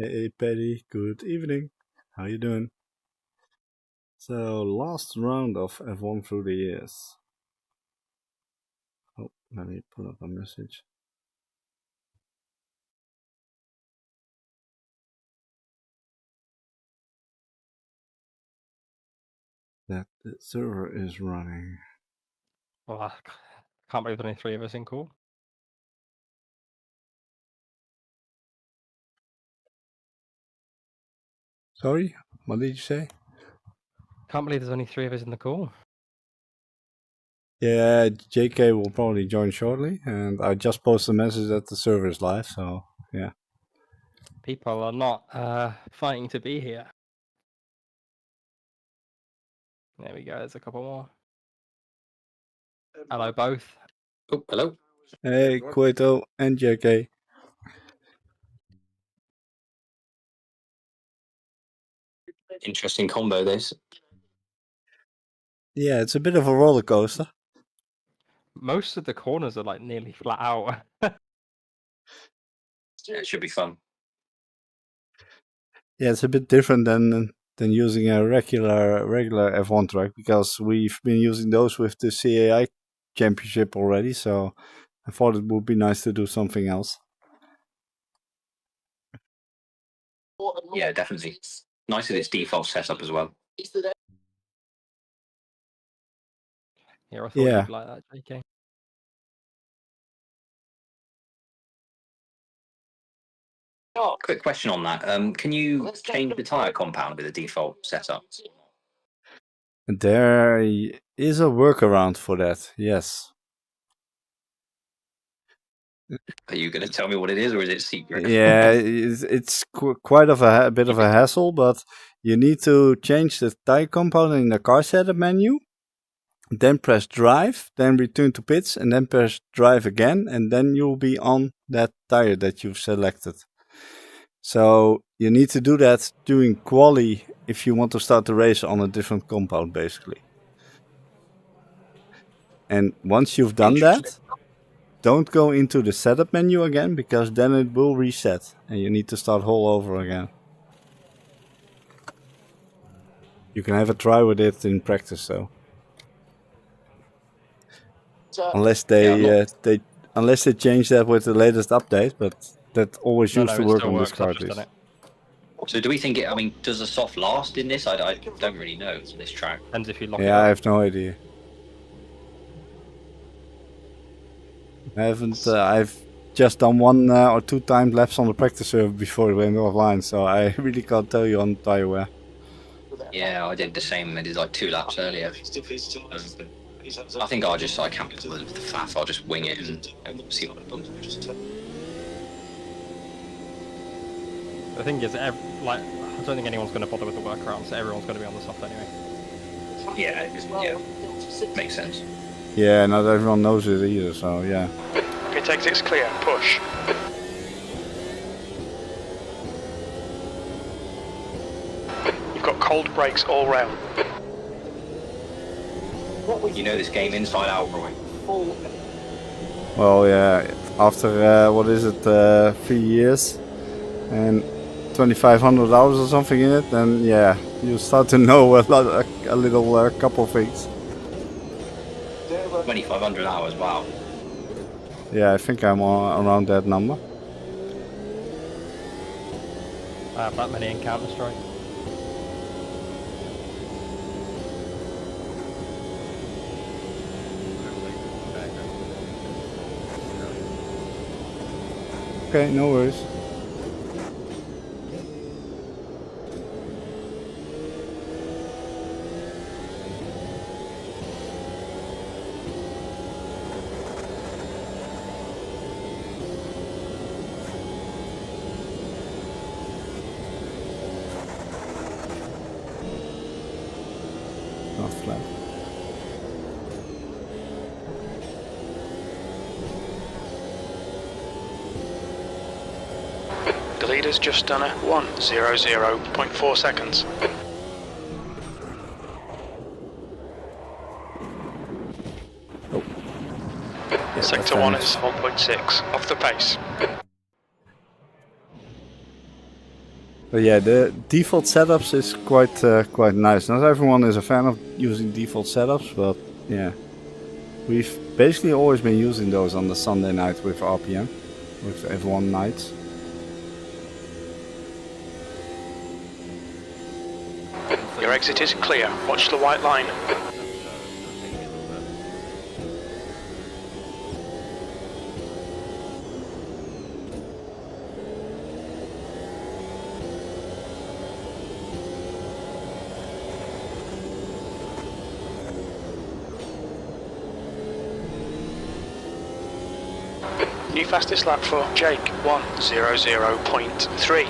Hey Paddy, good evening. How you doing? So, last round of F1 through the years. Oh, let me pull up a message. That the server is running. Well, I can't believe there's only 3 of us in call. Sorry, what did you say? Can't believe there's only 3 of us in the call. Yeah, JK will probably join shortly, and I just posted a message that the server is live, so yeah. People are not fighting to be here. There we go, there's a couple more. Hello both. Oh, hello. Hey, Quito and JK. Interesting combo, this. Yeah, it's a bit of a roller coaster. Most of the corners are like nearly flat out. Yeah, it should be fun. Yeah, it's a bit different than using a regular F1 track, because we've been using those with the CAI championship already, so I thought it would be nice to do something else. Yeah, definitely. Nice with its default setup as well. Yeah, I thought Yeah. you'd like that, JK. Oh, quick question on that. Can you change the tyre compound with the default setup? There is a workaround for that, yes. Are you going to tell me what it is, or is it secret? Yeah, it's quite a bit of a hassle, but you need to change the tire compound in the car setup menu, then press drive, then return to pits, and then press drive again, and then you'll be on that tire that you've selected. So you need to do that during quali if you want to start the race on a different compound, basically. And once you've done that, don't go into the setup menu again, because then it will reset and you need to start all over again. You can have a try with it in practice, though. Unless they unless they change that with the latest update, but that always used to work on this car. So do we think it, I mean, does the soft last in this? I don't really know on this track. Depends if you lock it Yeah, up. I have no idea. I haven't. I've just done 1 or 2 time laps on the practice server before it went offline, so I really can't tell you on tire wear. Yeah, I did the same. I did like 2 laps earlier. I think I can't be with the faff. I'll just wing it and see what happens. The thing is, I don't think anyone's going to bother with the workaround, so everyone's going to be on the soft anyway. Yeah, makes sense. Yeah, not everyone knows it either, so yeah. Pit exit's clear, push. You've got cold brakes all round. You know this game inside out, Roy. Well, yeah, after, what is it, 3 years and 2,500 hours or something in it, then yeah, you start to know a couple things. 2,500 hours, wow. Yeah, I think I'm around that number. I have that many in Counter-Strike. Okay, no worries. Not flat. The leader's just done a 1:00.4 seconds. Oh. Yeah, Sector 1 is 1.6, off the pace. But yeah, the default setups is quite nice. Not everyone is a fan of using default setups, but yeah, we've basically always been using those on the Sunday night with RPM, with F1 nights. Your exit is clear. Watch the white line. New fastest lap for Jake, 1:00.3.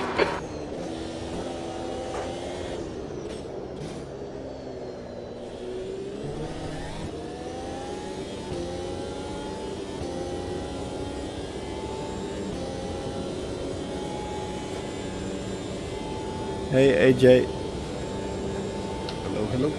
Hey AJ. Hello, hello.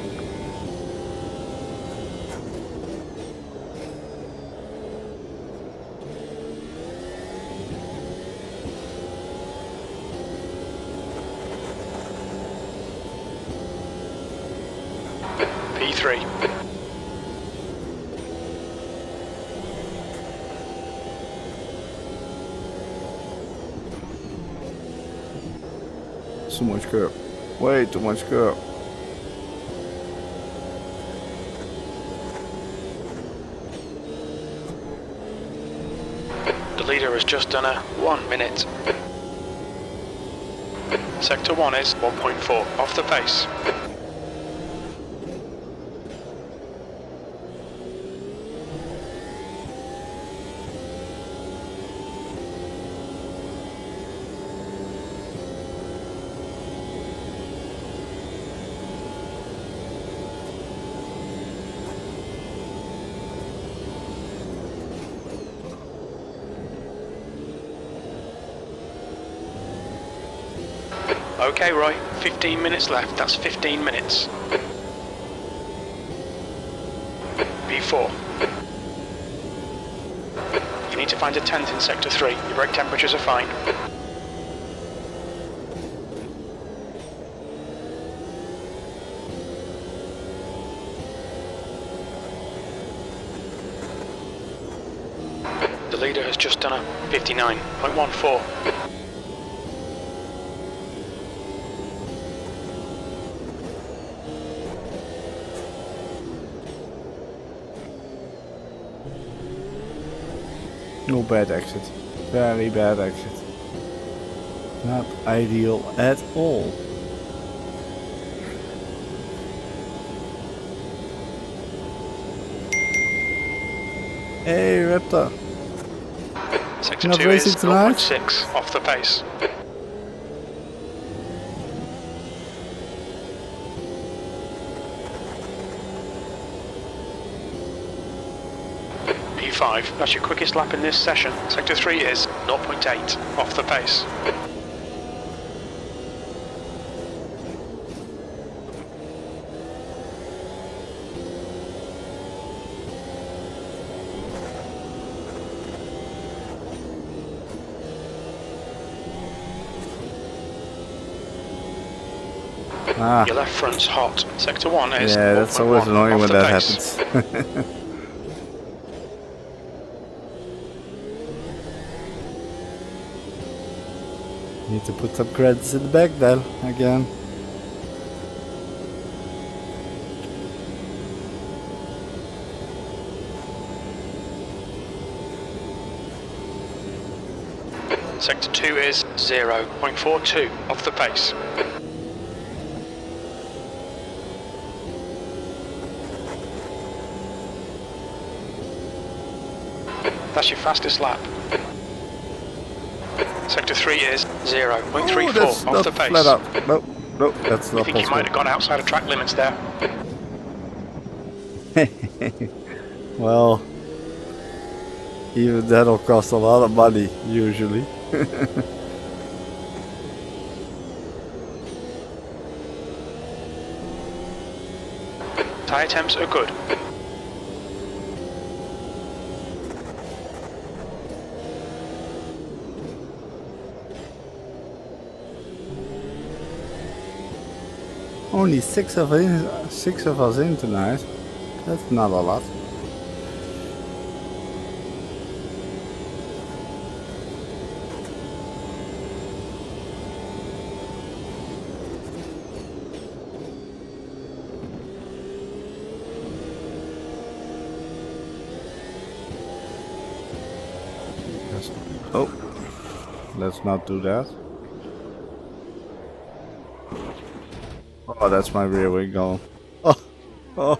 P3. Too much curb. Way too much curb. The leader has just done a 1 minute. Sector 1 is 1.4 off the pace. Okay, Roy, 15 minutes left, that's 15 minutes. B4. You need to find a tent in Sector 3, your brake temperatures are fine. The leader has just done a 59.14. No bad exit. Very bad exit. Not ideal at all. Hey Raptor. Sector Not 2 racing is tonight? 0.6 off the pace. P5, that's your quickest lap in this session. Sector 3 is 0.8 off the pace. Ah, Your left front's hot. Sector 1 is yeah, that's always 0.1 annoying off when the that pace. happens. Need to put some credits in the back then, again. Sector 2 is 0.42 off the pace. That's your fastest lap. Sector 3 is 0.34 that's off not the pace. flat out. No, no, that's I not think you might possible. have gone outside of track limits there. Well, even that'll cost a lot of money, usually. Tyre temps are good. only six of us in tonight. That's not a lot. Oh, let's not do that. Oh, that's my rear wing going. Oh,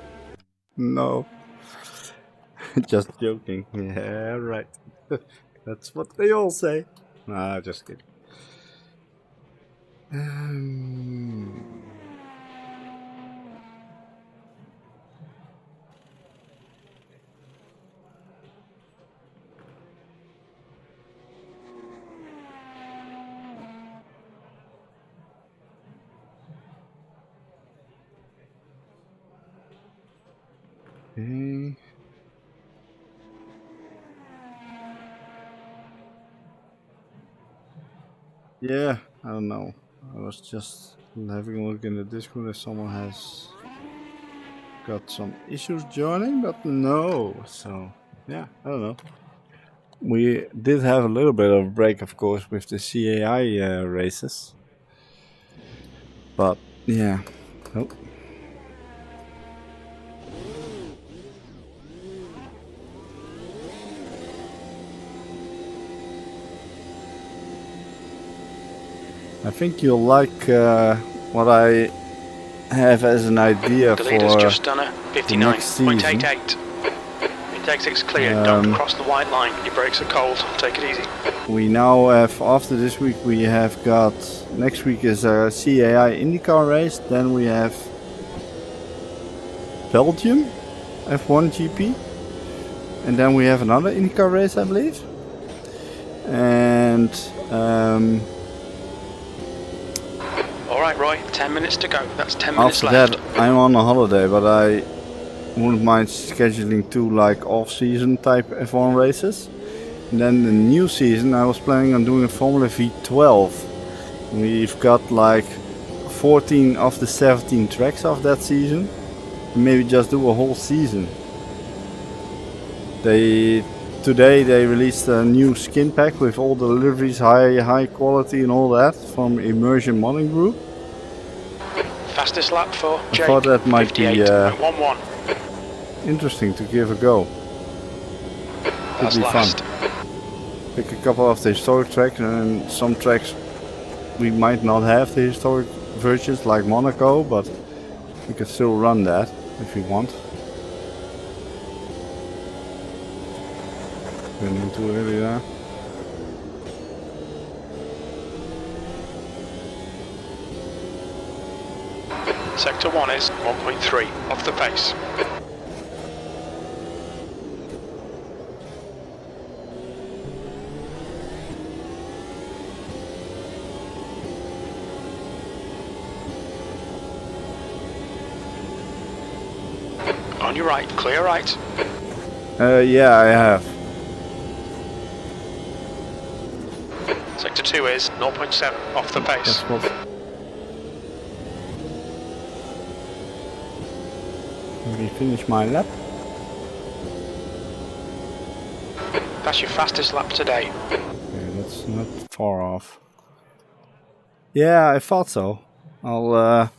no. Just joking. Yeah, right. That's what they all say. Nah, just kidding. Okay. Yeah, I don't know. I was just having a look in the Discord if someone has got some issues joining, but no. So, yeah, I don't know. We did have a little bit of a break, of course, with the CAI races. But, yeah. Oh. I think you'll like what I have as an idea The for leader's just done a the next season. 59.88. Exit's clear, don't cross the white line. Your brakes are cold, take it easy. We now have, after this week, we have got, next week is a CAI IndyCar race, then we have Belgium F1 GP, and then we have another IndyCar race, I believe. And Alright Roy, 10 minutes to go, that's 10 minutes after left. that I'm on a holiday, but I wouldn't mind scheduling 2 like off-season type F1 races. And then the new season I was planning on doing a Formula V12. We've got like 14 of the 17 tracks of that season. And maybe just do a whole season. Today they released a new skin pack with all the deliveries, high quality and all that from Immersion Modding Group. Fastest lap for Jake, I thought that might be 58.11. interesting to give a go. Could be last. fun. Pick a couple of the historic tracks, and some tracks we might not have the historic versions like Monaco, but we could still run that if we want. Getting too early there. Sector 1 is 1.3 off the pace. On your right, clear right. Yeah, I have. Sector 2 is 0.7 off the pace. That's what. Let me finish my lap. That's your fastest lap today. Okay, that's not far off. Yeah, I thought so. I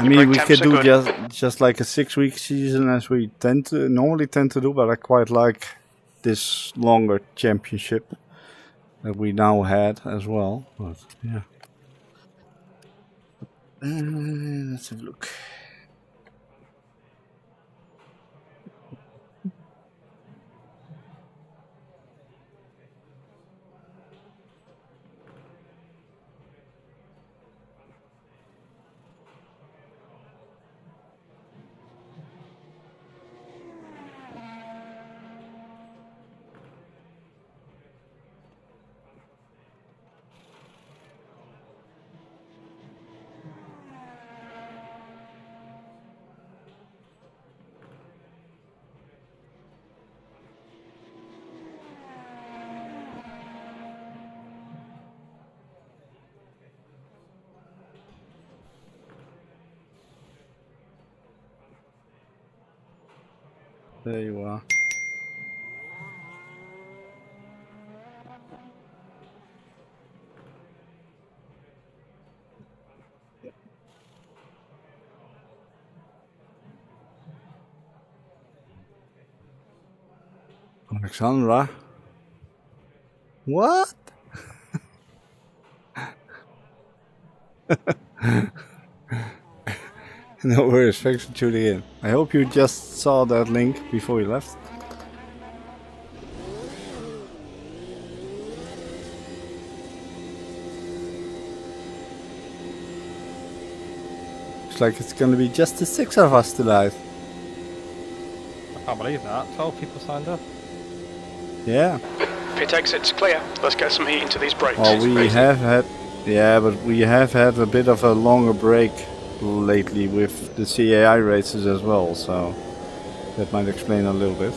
mean, we could do just like a 6-week season as we normally tend to do, but I quite like this longer championship that we now had as well. But yeah, let's have a look. There you are. Alexandra? What? No worries, thanks for tuning in. I hope you just saw that link before you left. Looks like it's gonna be just the 6 of us tonight. I can't believe that. 12 people signed up. Yeah. Pit exit's clear. Let's get some heat into these brakes. Well, we have had... Yeah, but we have had a bit of a longer break lately with the CAI races as well, so that might explain a little bit.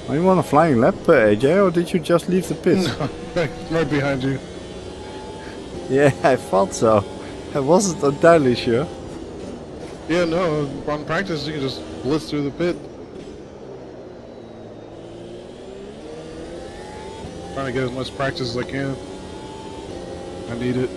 Are you on a flying lap, AJ, or did you just leave the pit? No, right behind you. Yeah, I thought so. I wasn't entirely sure. Yeah, no, on practice you can just blitz through the pit. Trying to get as much practice as I can. I need it.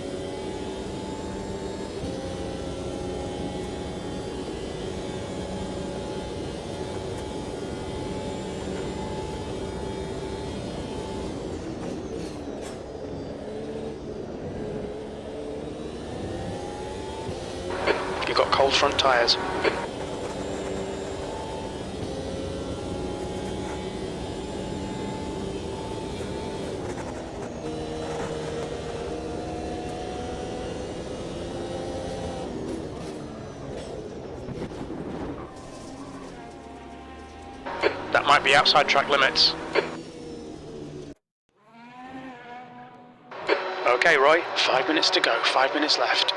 You've got cold front tyres. That might be outside track limits. Okay, Roy, 5 minutes to go, 5 minutes left.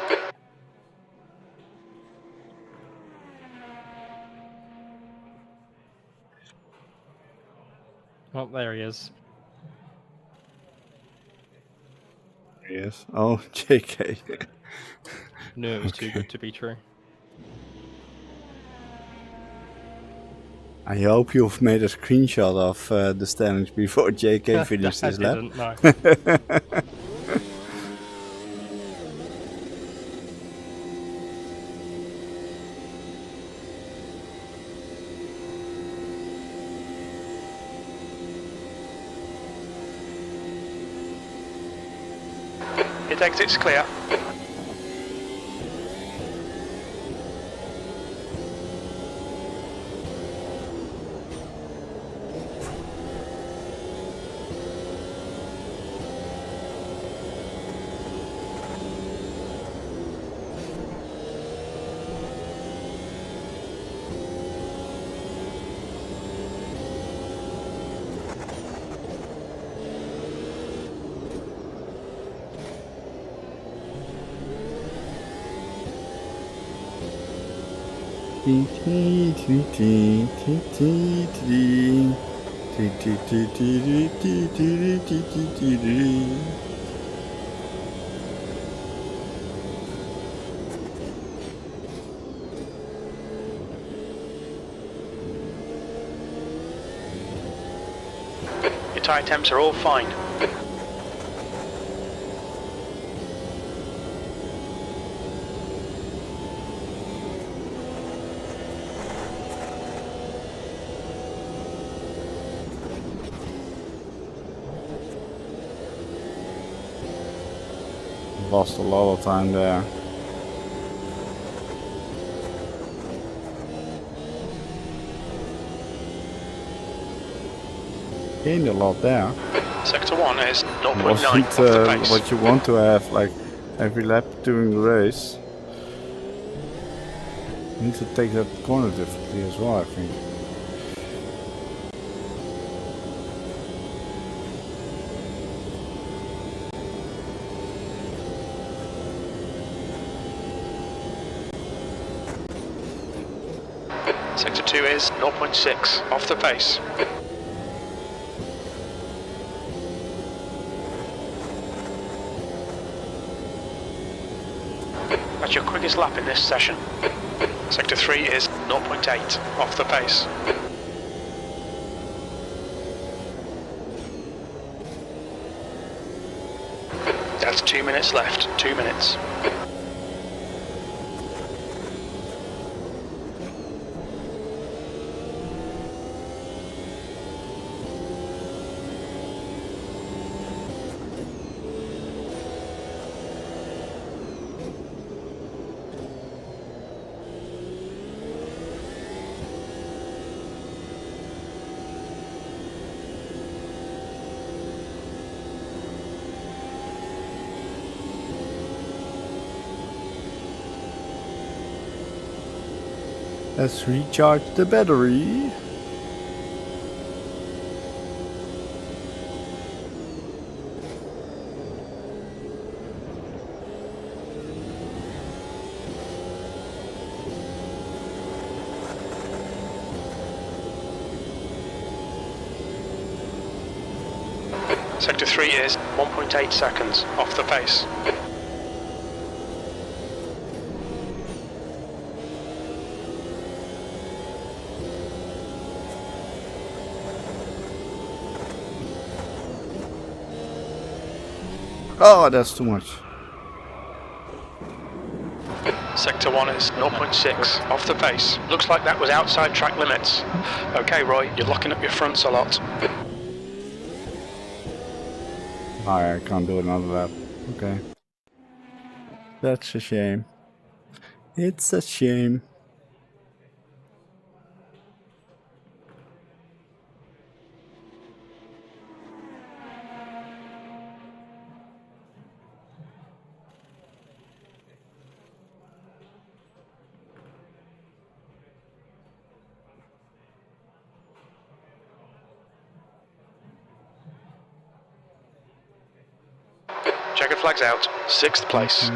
Oh, there he is. Yes. Oh, JK. Knew it was too good to be true. I hope you've made a screenshot of the standings before JK finished I his lap. didn't, no. It exits clear. Your tyre temps are all fine. Lost a lot of time there. Gained a lot there. Sector 1 is 0.9 Wasn't off the pace. what you want to have, like every lap during the race. You need to take that corner differently as well, I think. Sector 2 is 0.6 off the pace. That's your quickest lap in this session. Sector 3 is 0.8 off the pace. That's 2 minutes left, 2 minutes. Let's recharge the battery. Sector 3 is 1.8 seconds off the pace. Oh, that's too much. Sector 1 is 0.6 off the pace. Looks like that was outside track limits. Okay, Roy, you're locking up your fronts a lot. I can't do another lap. Okay. That's a shame. It's a shame. Checker flags out. 6th place.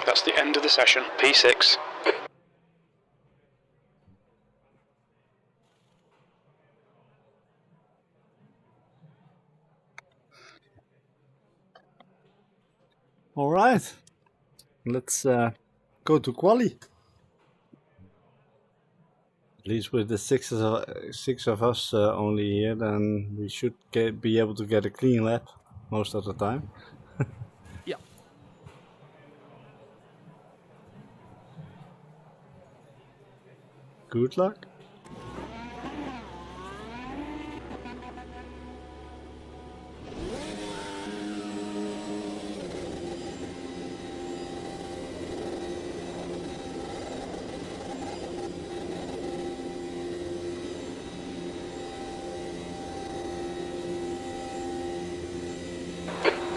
That's the end of the session. P6. All right. Let's go to quali. At least with the six of us only here, then we should be able to get a clean lap most of the time. Yeah. Good luck.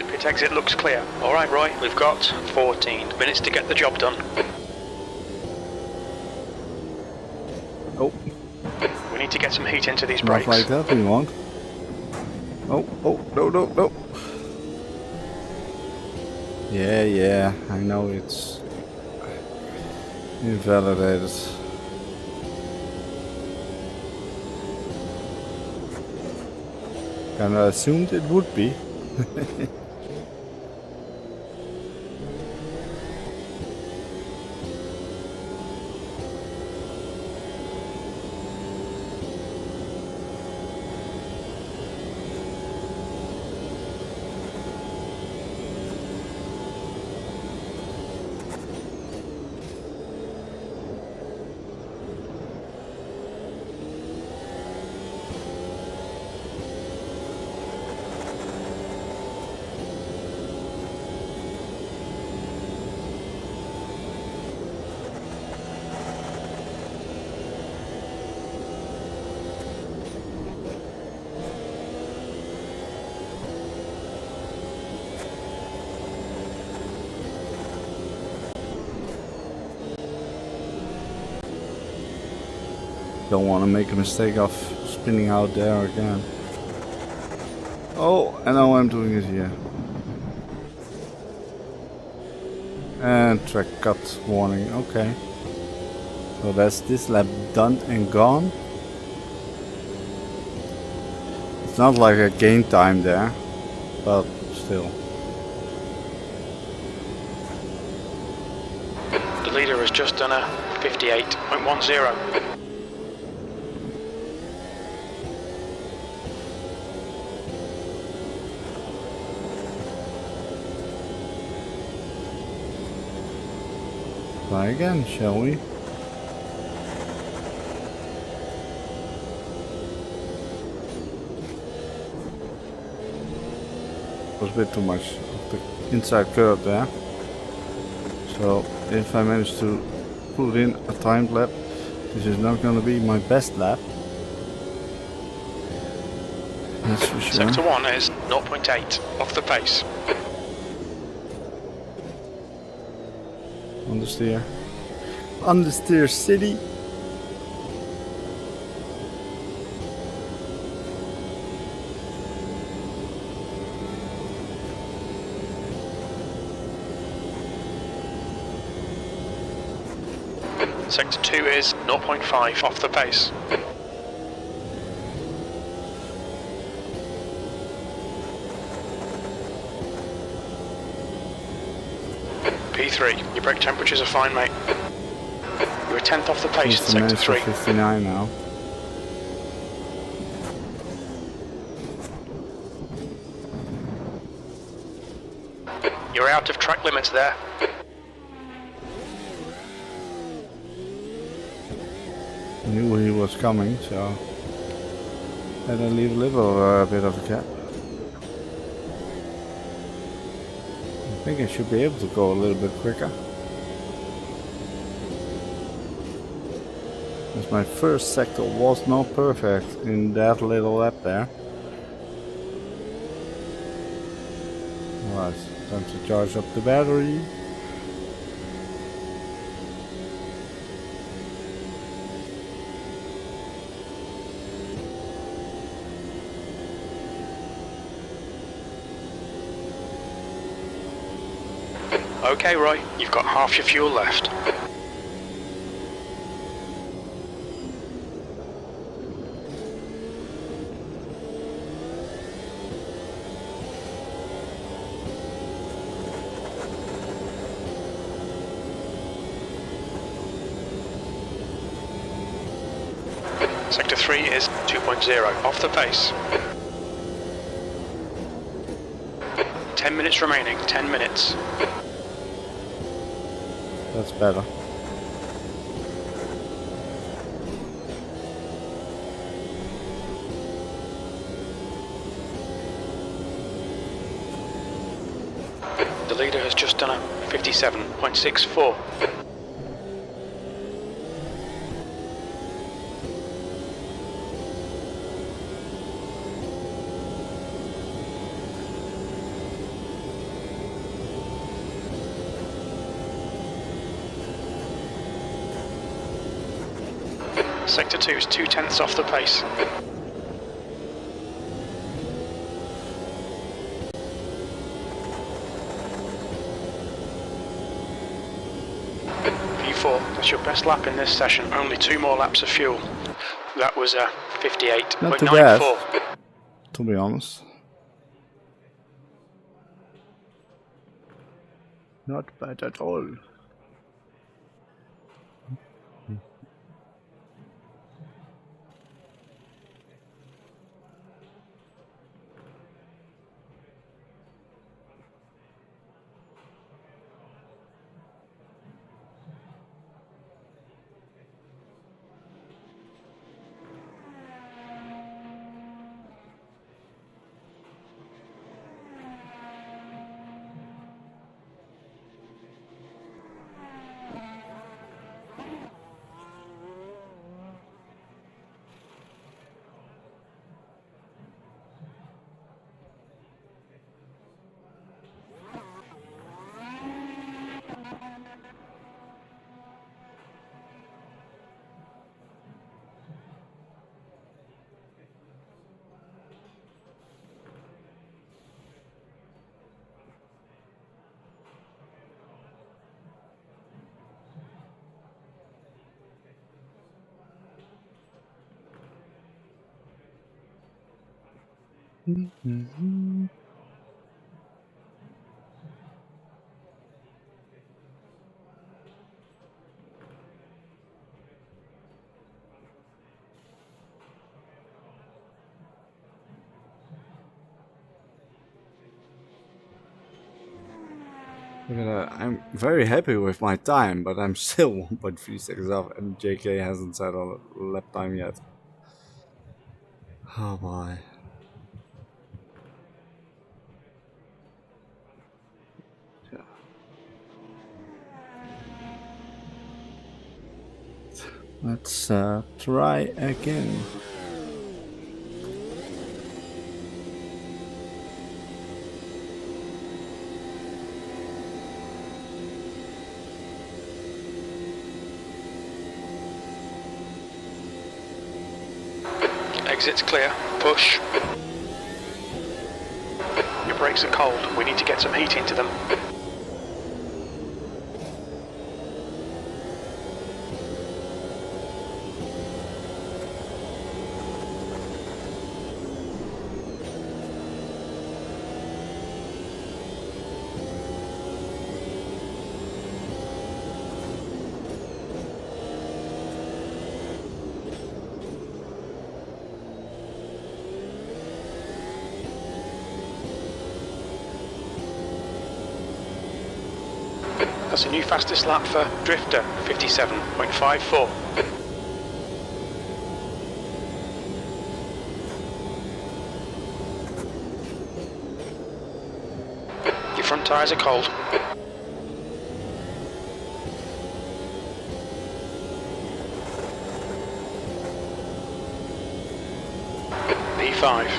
Pit exit looks clear. Alright, Roy, we've got 14 minutes to get the job done. Oh. We need to get some heat into these Not brakes. like that, we won't. Oh, no. Yeah, I know it's invalidated. Kinda assumed it would be. Don't want to make a mistake of spinning out there again. Oh, and now I'm doing it here. And track cut warning, okay. So that's this lap done and gone. It's not like a gain time there, but still. The leader has just done a 58.10. Try again, shall we? Was a bit too much of the inside curve there. So if I manage to put in a timed lap, this is not going to be my best lap. That's for sure. Sector 1 is 0.8 off the pace. Understeer. Understeer city. Sector 2 is 0.5 off the pace. P3, your brake temperatures are fine, mate. You're a tenth off the pace at Sector 3. 59 now. You're out of track limits there. I knew he was coming, so had to leave a little bit of a gap. I think I should be able to go a little bit quicker. As my first sector was not perfect in that little lap there. Alright, time to charge up the battery. Okay, Roy, you've got half your fuel left. Sector 3 is 2.0 off the pace. 10 minutes remaining, 10 minutes. That's better. The leader has just done a 57.64. Sector 2 is 2/10 off the pace. P4, that's your best lap in this session. Only 2 more laps of fuel. That was a 58.94. Not too bad, to be honest. Not bad at all. I'm very happy with my time, but I'm still 1.3 seconds off, and JK hasn't set on a lap time yet. Oh boy. Yeah. Let's try again. Exit's clear. Push. Your brakes are cold. We need to get some heat into them. That's a new fastest lap for Drifter, 57.54. Your front tyres are cold. P5.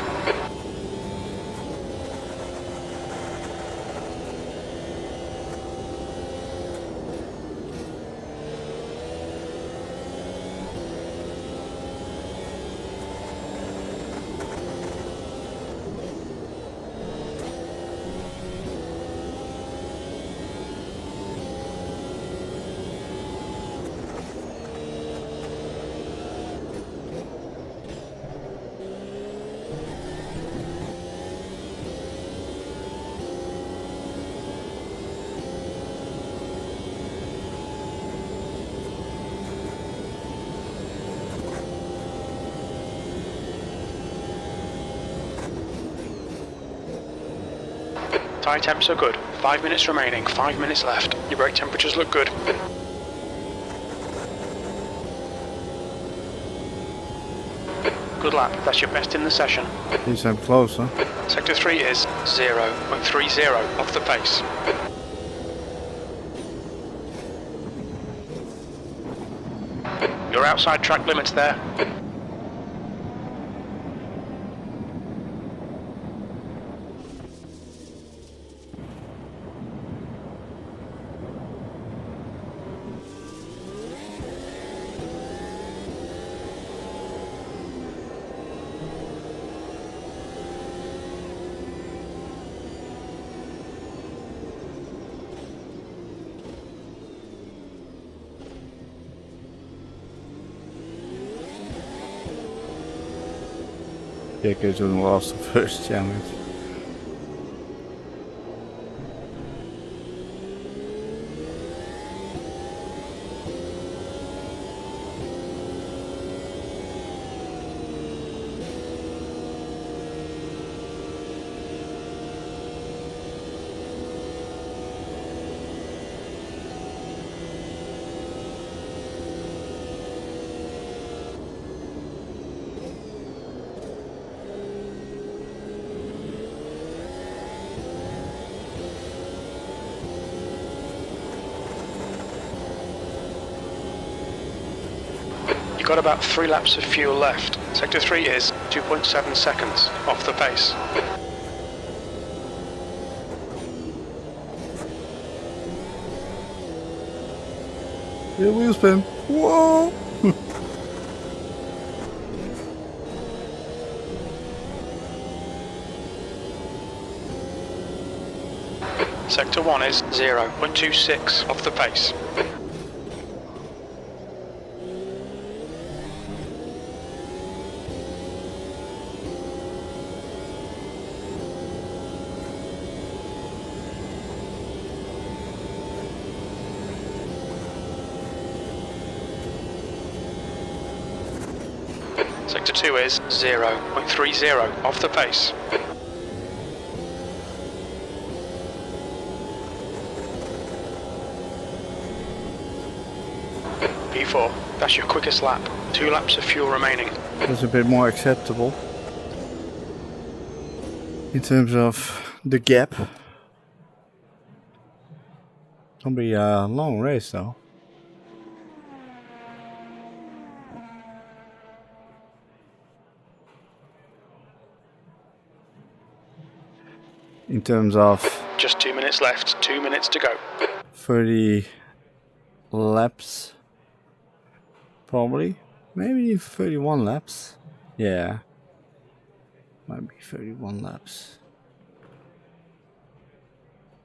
Tyre temps are good. 5 minutes remaining, 5 minutes left. Your brake temperatures look good. Good lap, that's your best in the session. He's so close, huh? Sector 3 is 0.30 off the pace. You're outside track limits there. JK toen lost the first challenge. You've got about 3 laps of fuel left. Sector 3 is 2.7 seconds off the pace. Yeah, wheel spin. Whoa! Sector 1 is 0.26 off the pace. Sector 2 is 0.30 off the pace. P4, that's your quickest lap. 2 laps of fuel remaining. That's a bit more acceptable in terms of the gap. It's gonna be a long race though. In terms of Just 2 minutes left, 2 minutes to go. 30 laps, probably, maybe 31 laps. Yeah, might be 31 laps.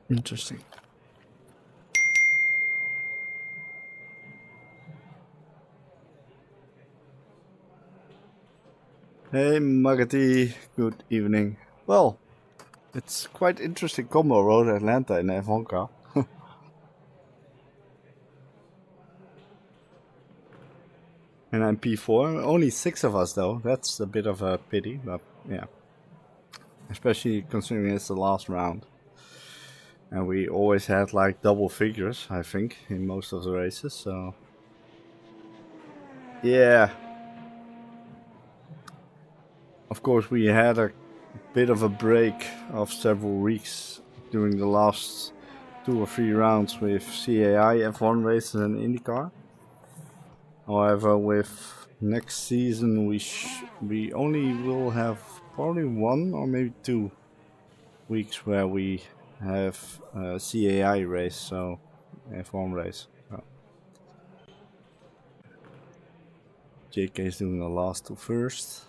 Interesting. Hey Magati, good evening. Well, it's quite interesting combo road Atlanta in F1 car. And I'm P4. Only 6 of us though. That's a bit of a pity, but yeah. Especially considering it's the last round. And we always had like double figures, I think, in most of the races, so yeah. Of course we had a bit of a break of several weeks during the last 2 or 3 rounds with CAI F1 races and IndyCar. However, with next season we only will have probably 1 or maybe 2 weeks where we have a CAI race, so F1 race. So. JK is doing the last 2 first.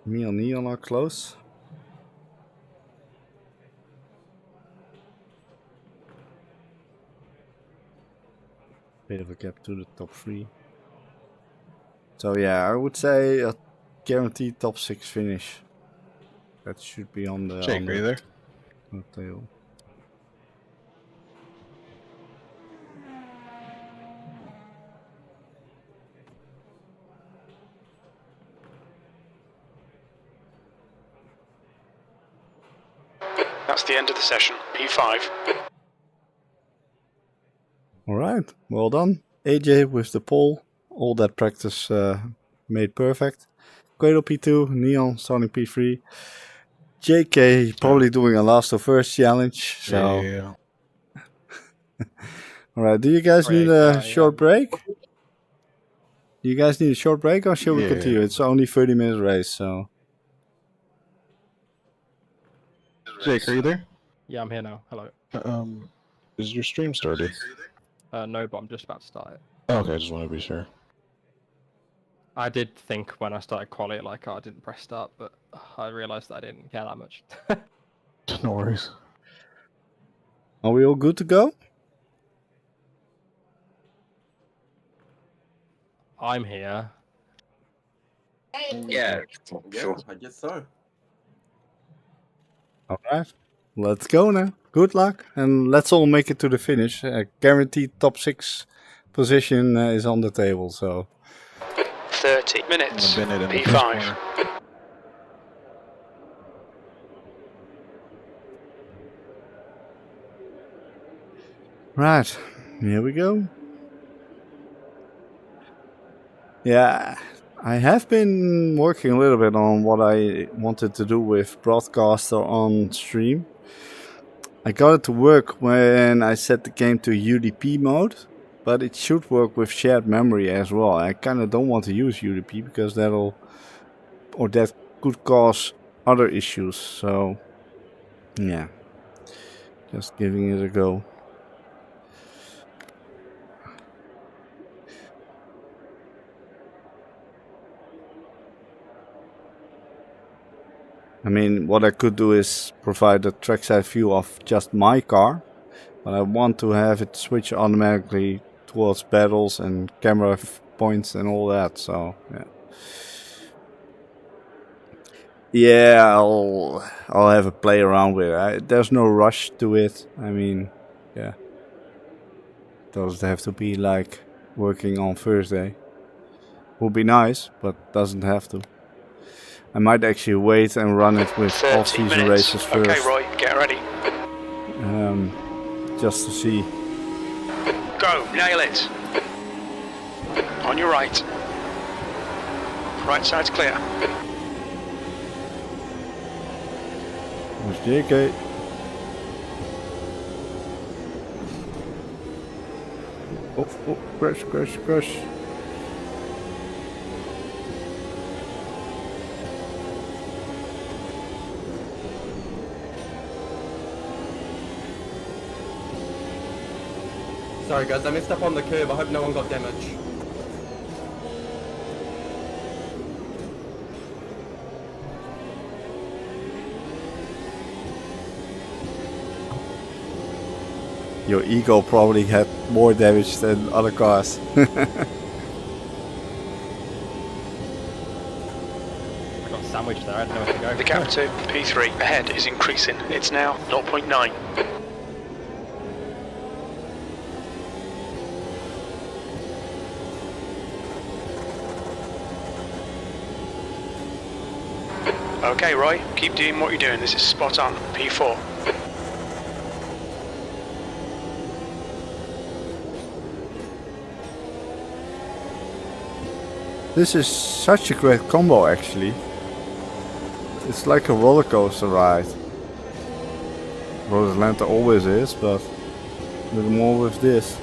Me and Neon are close. Bit of a gap to the top 3. So yeah, I would say a guaranteed top 6 finish. That should be on the Jake, are you there? on the tail. That's the end of the session. P5. Alright, well done. AJ with the pole. All that practice made perfect. Quato P2, Neon starting P3. JK probably doing a last to first challenge. So Yeah. alright, do you guys need a short break? You guys need a short break or shall we continue? It's only 30-minute race, so. Jake, are you there? Yeah, I'm here now. Hello. Is your stream started? No, but I'm just about to start it. Oh, okay, I just want to be sure. I did think when I started quality, like, I didn't press start, but I realised that I didn't care that much. No worries. Are we all good to go? I'm here. Yeah. Yeah, I guess so. Alright, let's go now. Good luck, and let's all make it to the finish. Guaranteed top 6 position is on the table, so. 30 minutes. Bennett in the first P5. corner. Right, here we go. Yeah, I have been working a little bit on what I wanted to do with Broadcaster on stream. I got it to work when I set the game to UDP mode, but it should work with shared memory as well. I kind of don't want to use UDP because that could cause other issues. So, yeah, just giving it a go. I mean, what I could do is provide a trackside view of just my car, but I want to have it switch automatically towards pedals and camera points and all that. So yeah, yeah, I'll have a play around with it. There's no rush to it. I mean, yeah, doesn't have to be like working on Thursday. Would be nice, but doesn't have to. I might actually wait and run it with 30 off-season minutes. races first. Okay, Roy, get ready. Just to see. Go, nail it. On your right. Right side's clear. There's JK. Oh, crash, crash, crash. Sorry guys, I missed up on the curve. I hope no one got damage. Your ego probably had more damage than other cars. I got sandwiched there, I didn't know where to go. The gap to P3 ahead is increasing. It's now 0.9. Okay, Roy, keep doing what you're doing. This is spot on. P4. This is such a great combo actually. It's like a roller coaster ride. Road Atlanta always is, but a little more with this.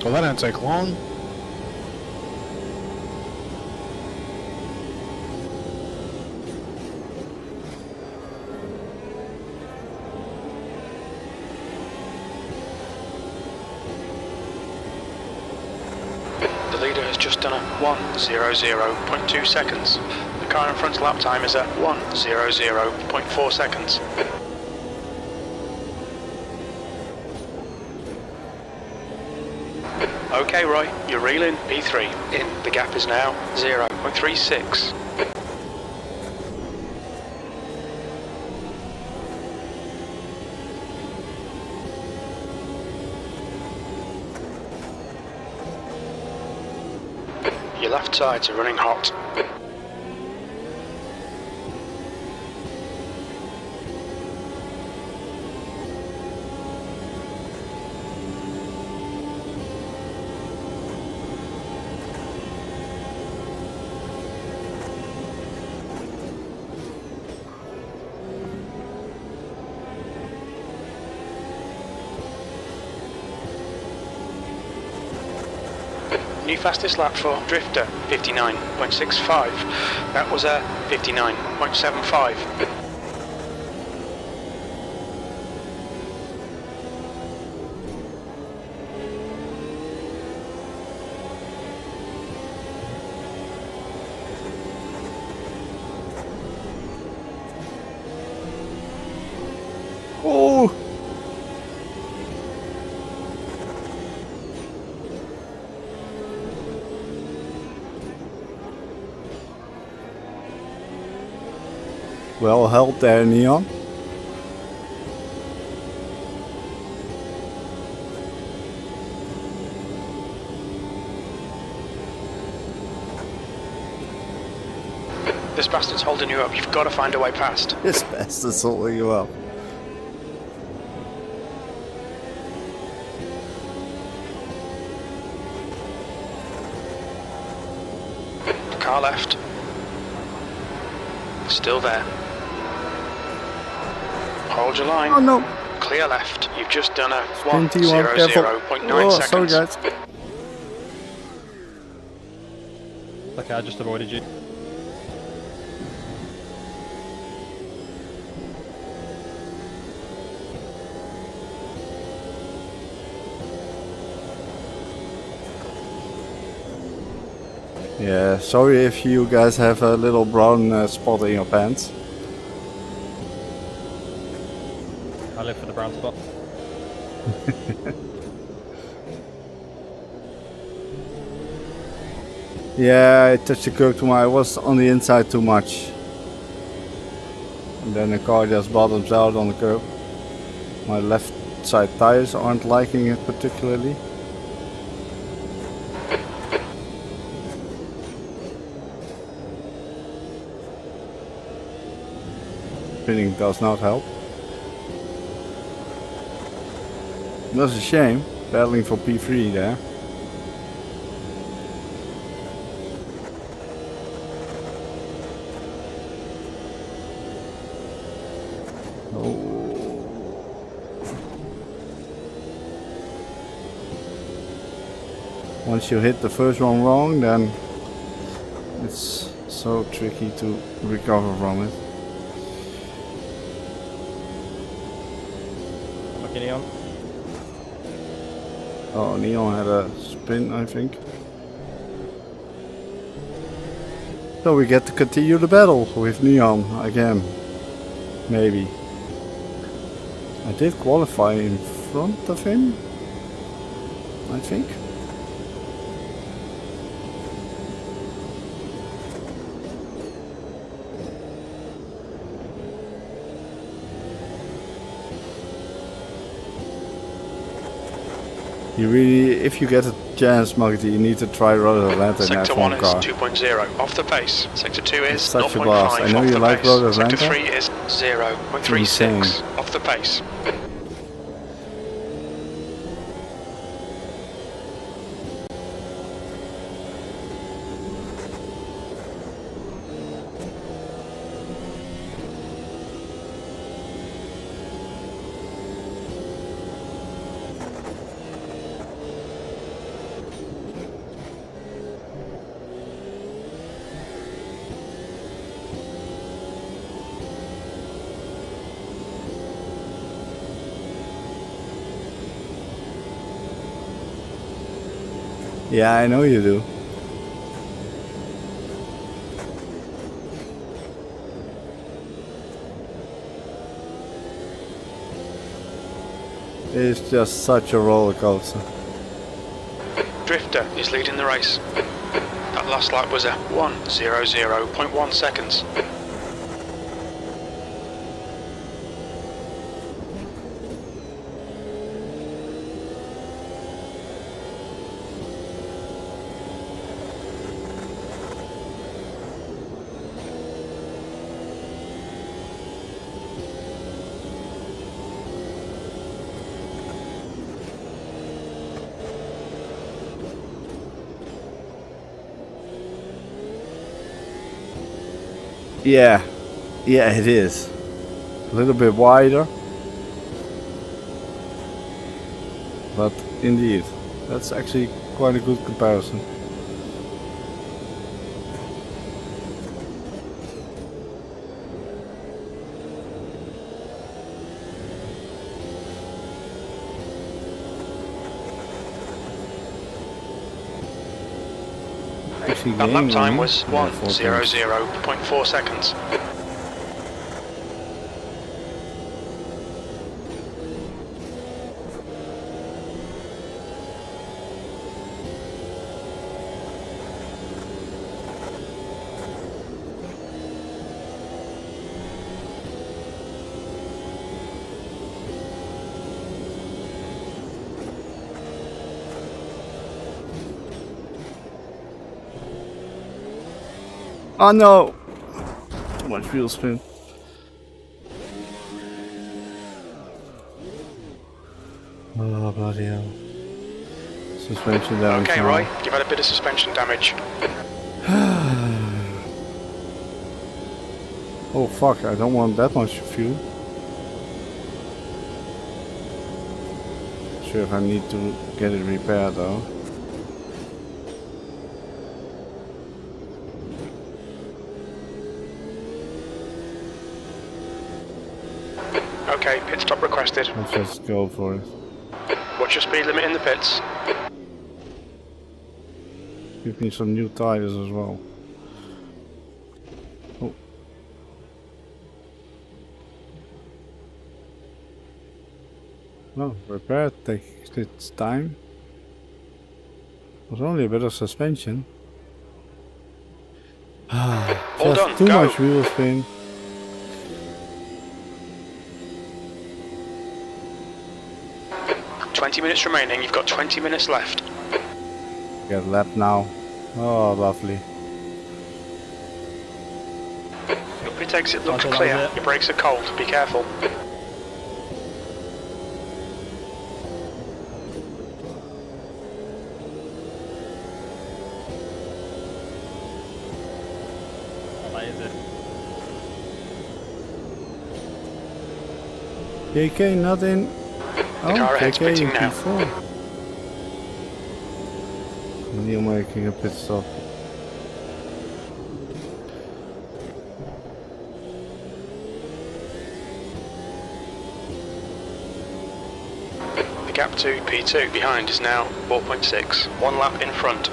Well, that didn't take long. The leader has just done a 1:00.2 seconds. The car in front's lap time is at 1:00.4 seconds. Okay, Roy, you're reeling P3 in. The gap is now 0.36. Your left sides are running hot. New fastest lap for Drifter, 59.65. That was a 59.75. Oh! Well held there, Neon. This bastard's holding you up. You've got to find a way past. This bastard's holding you up. Car left. Still there. Hold your line. Oh no! Clear left. You've just done a 21, careful. 1:00.9 Oh, sorry seconds. guys. Okay, I just avoided you. Yeah, sorry if you guys have a little brown spot in your pants. I live for the brown spot. Yeah, I touched the curb too much. I was on the inside too much. And then the car just bottoms out on the curb. My left side tires aren't liking it particularly. Spinning does not help. That's a shame, battling for P3 there. Once you hit the first one wrong, then it's so tricky to recover from it. Lucky Neon. Oh, Neon had a spin, I think. So we get to continue the battle with Neon again. Maybe. I did qualify in front of him, I think. You really, if you get a chance, Magdi, you need to try Road Atlanta in that Sector 1 F1 is car. 2.0 off the pace. Sector 2 is Such a 0.5 blast. I know off you the like pace. Road Atlanta. Sector 3 is 0.36 off the pace. Yeah, I know you do. It's just such a roller coaster. Drifter is leading the race. That last lap was a 1:00.1 seconds. Yeah, it is. A little bit wider. But indeed, that's actually quite a good comparison. That lap time was 1:00.4 seconds. Oh no! Too much wheel spin. Oh bloody hell. Suspension damage. Okay, now. Roy, you've had a bit of suspension damage. Oh fuck, I don't want that much fuel. Sure if I need to get it repaired though. Okay, pit stop requested. Let's just go for it. What's your speed limit in the pits? Give me some new tires as well. Oh. Well, repair takes its time. It was only a bit of suspension. All Just done, too go. much wheel spin. – 20 minutes remaining, you've got 20 minutes left. Get lap now. Oh, lovely. Your pit exit looks Okay, that clear, was it. your brakes are cold, be careful. Oh, that is it. JK not in. Oh, car ahead's JK in pitting now. P4. Neil making a pit stop. The gap to P2 behind is now 4.6, 1 lap in front.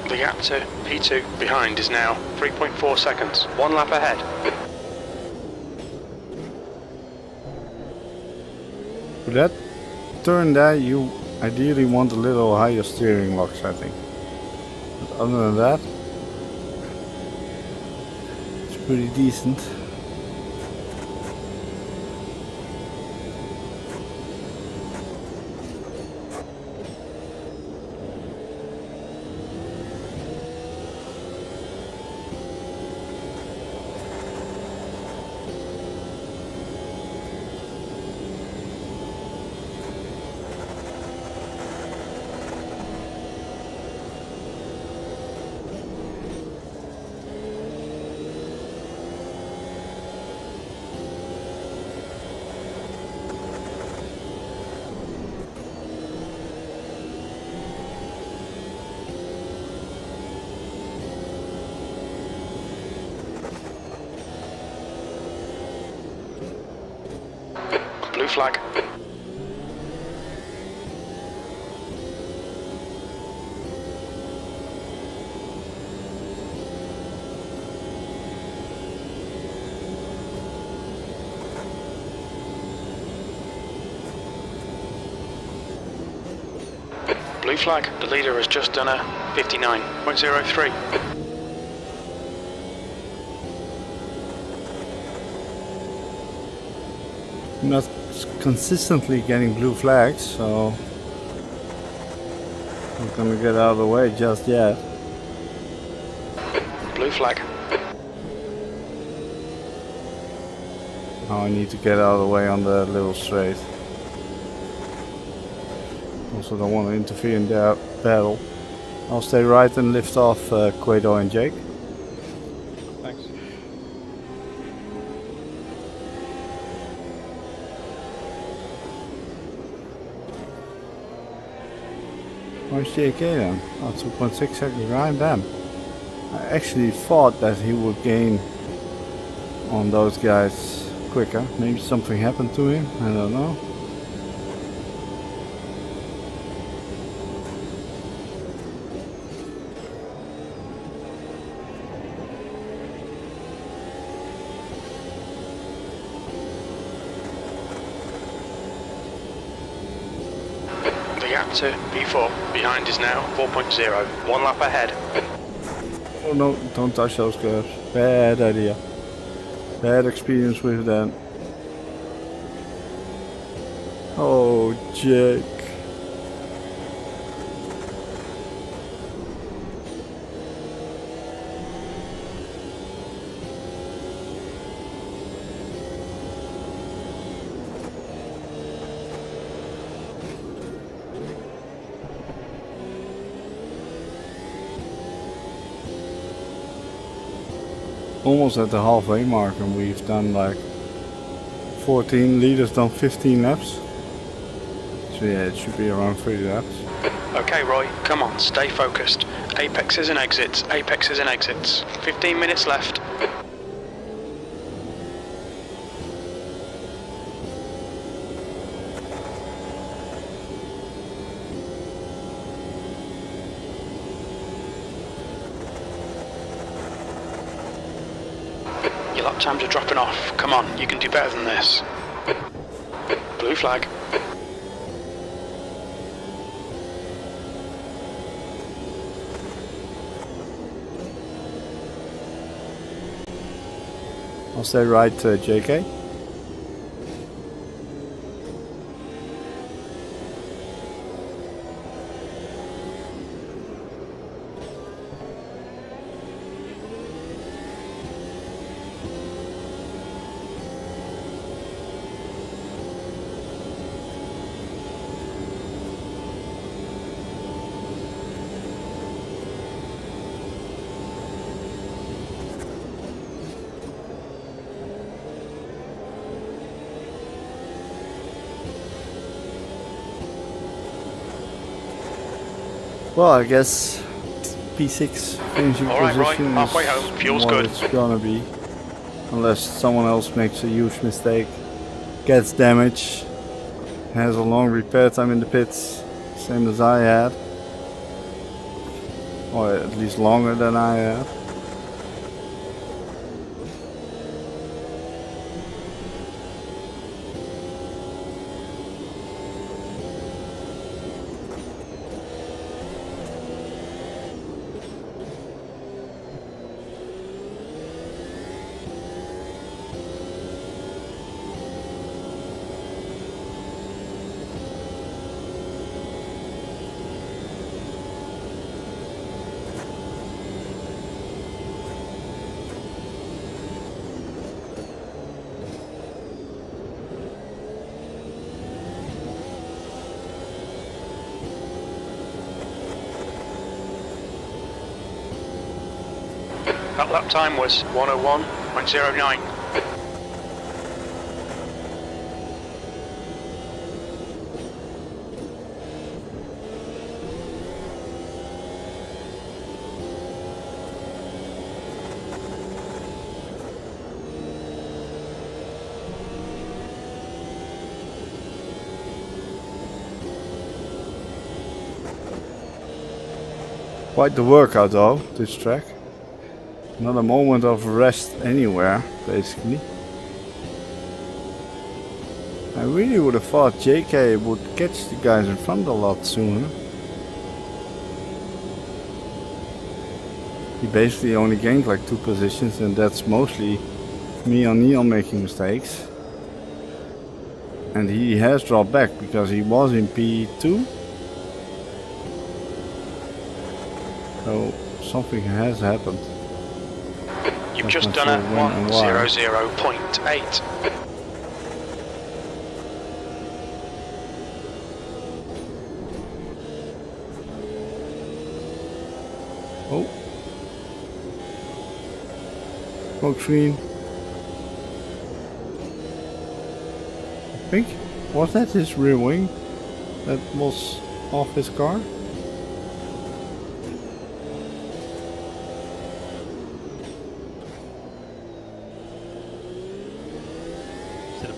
The gap to P2 behind is now 3.4 seconds, 1 lap ahead. For that turn there, you ideally want a little higher steering locks, I think. But other than that, it's pretty decent. Blue flag. Blue flag. The leader has just done a 59.03. Not consistently getting blue flags, so I'm not gonna get out of the way just yet. Blue flag. Now I need to get out of the way on the little straight. Also don't want to interfere in their battle. I'll stay right and lift off Quado and Jake. Thanks. Where's JK then? Oh, 2.6 seconds behind them. I actually thought that he would gain on those guys quicker. Maybe something happened to him, I don't know. The gap to P4 behind is now 4.0, 1 lap ahead. Oh no, don't touch those curves. Bad idea. Bad experience with them. Oh, Jake. almost at the halfway mark, and we've done like 14 leaders, done 15 laps. So yeah, it should be around 30 laps. Okay, Roy, come on, stay focused. Apexes and exits, apexes and exits. 15 minutes left. Your lap times are dropping off. Come on, you can do better than this. Blue flag. I'll stay right, JK. Well, I guess P6 finishing All right, position Roy, halfway is home. Fuel's what good. it's gonna be, unless someone else makes a huge mistake, gets damaged, has a long repair time in the pits, same as I had, or at least longer than I had. That lap time was 101.09. Quite the workout though, this track. Not a moment of rest anywhere, basically. I really would have thought JK would catch the guys in front a lot sooner. He basically only gained like 2 positions, and that's mostly me on Neon making mistakes. And he has dropped back because he was in P2. So something has happened. You've just done a 1:00.8. Oh. Smoke screen. I think, was that his rear wing that was off his car?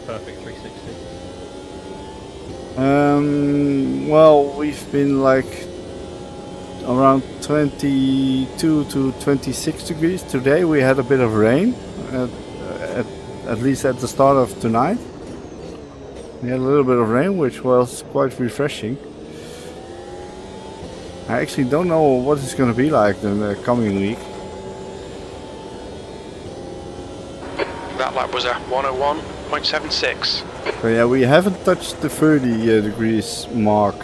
Perfect 360. Well, we've been like around 22 to 26 degrees. Today we had a bit of rain, at least at the start of tonight. We had a little bit of rain, which was quite refreshing. I actually don't know what it's going to be like in the coming week. That lap was a 1:01.76. But yeah, we haven't touched the 30 degrees mark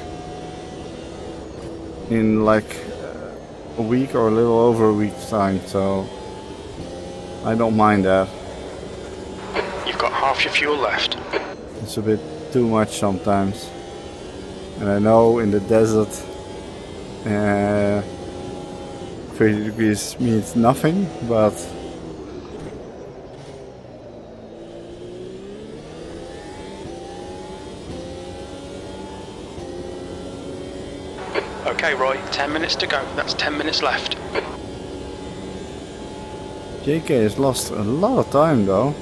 in like a week or a little over a week's time, so I don't mind that. You've got half your fuel left. It's a bit too much sometimes. And I know in the desert 30 degrees means nothing, but 10 minutes to go. That's 10 minutes left. JK has lost a lot of time though.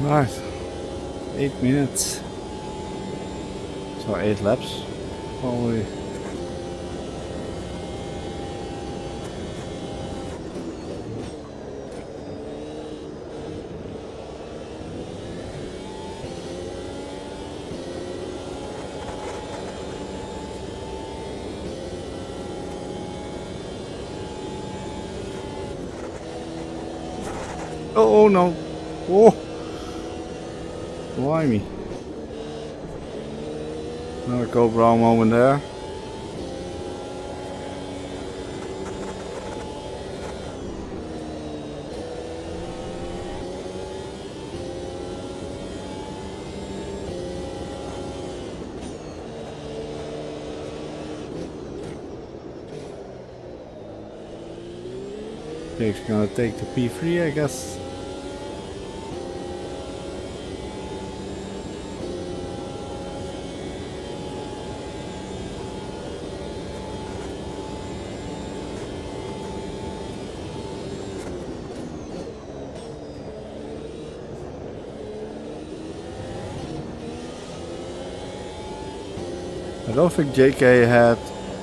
Right, 8 minutes. So 8 laps, probably. Oh no! Oh! Blimey. Another Cobra moment there. Jake's gonna take the P3, I guess. I don't think JK had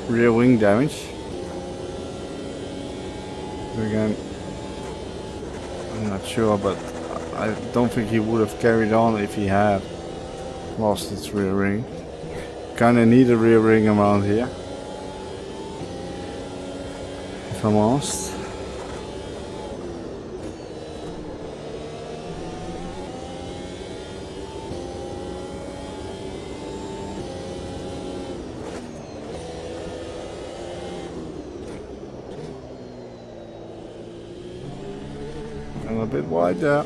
rear wing damage. Again, I'm not sure, but I don't think he would have carried on if he had lost its rear ring. Kinda need a rear ring around here, if I'm honest. A bit wide there.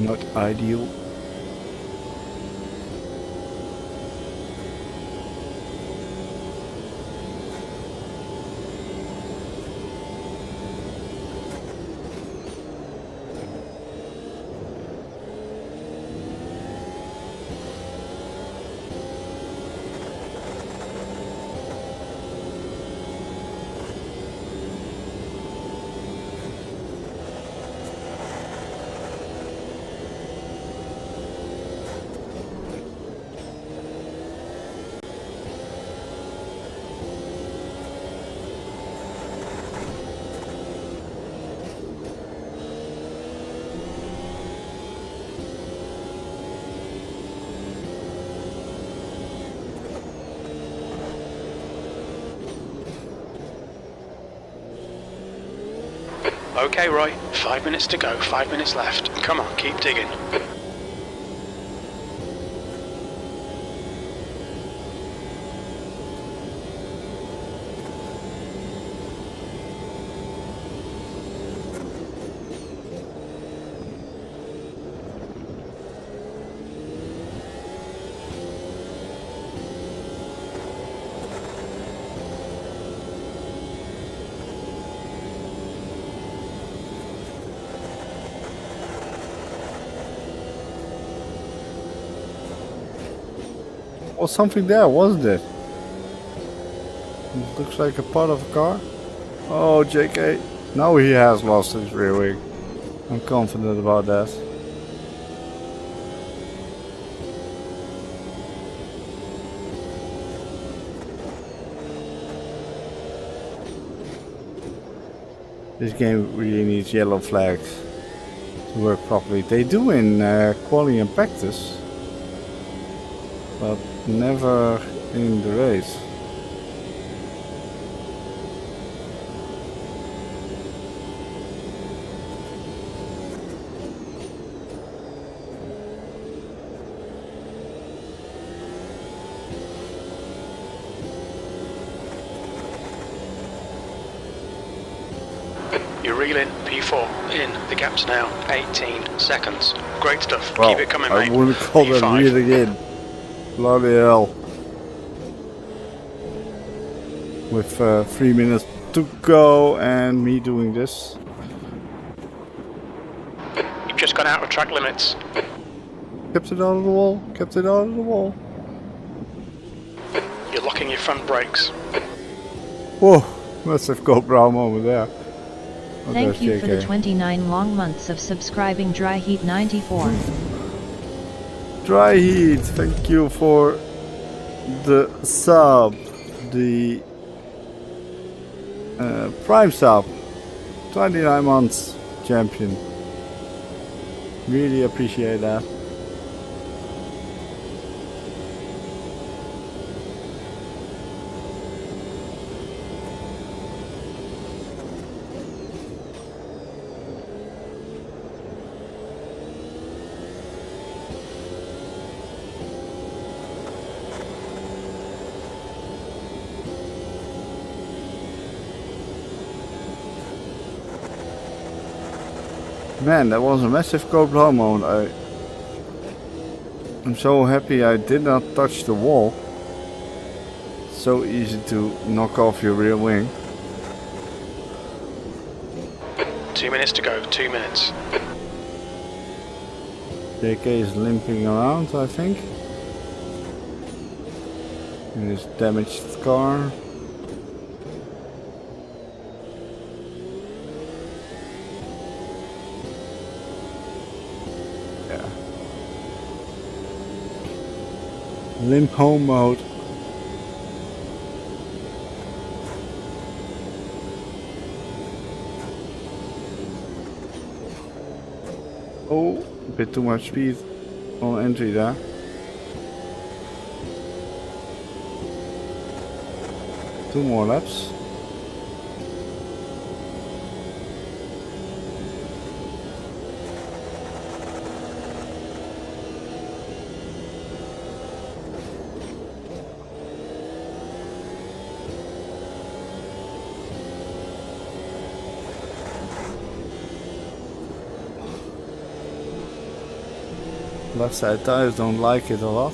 Not ideal. Okay, Roy. 5 minutes to go, 5 minutes left. Come on, keep digging. Was something there, wasn't it? It looks like a part of a car. Oh, JK. Now he has lost his rear wing. I'm confident about that. This game really needs yellow flags to work properly. They do in quali and practice, but never in the race. You're reeling, P4, in. The gap's now 18 seconds. Great stuff. Well, Keep it coming, I mate. wouldn't call that P5. reeling in. Bloody hell. With 3 minutes to go and me doing this. You've just gone out of track limits. Kept it out of the wall. Kept it out of the wall. You're locking your front brakes. Whoa, massive Gold Brown moment there. Oh, Thank there's you for the JK. 29 long months of subscribing Dry Heat 94. Dry Heat, thank you for the sub, the Prime sub, 29 months champion. Really appreciate that. Man, that was a massive Gold Brown moment. I'm so happy I did not touch the wall. So easy to knock off your rear wing. 2 minutes to go, 2 minutes. JK is limping around, I think. In his damaged car. Yeah. Limp home mode. Oh, a bit too much speed on entry there. Two more laps. Left side tires don't like it a lot.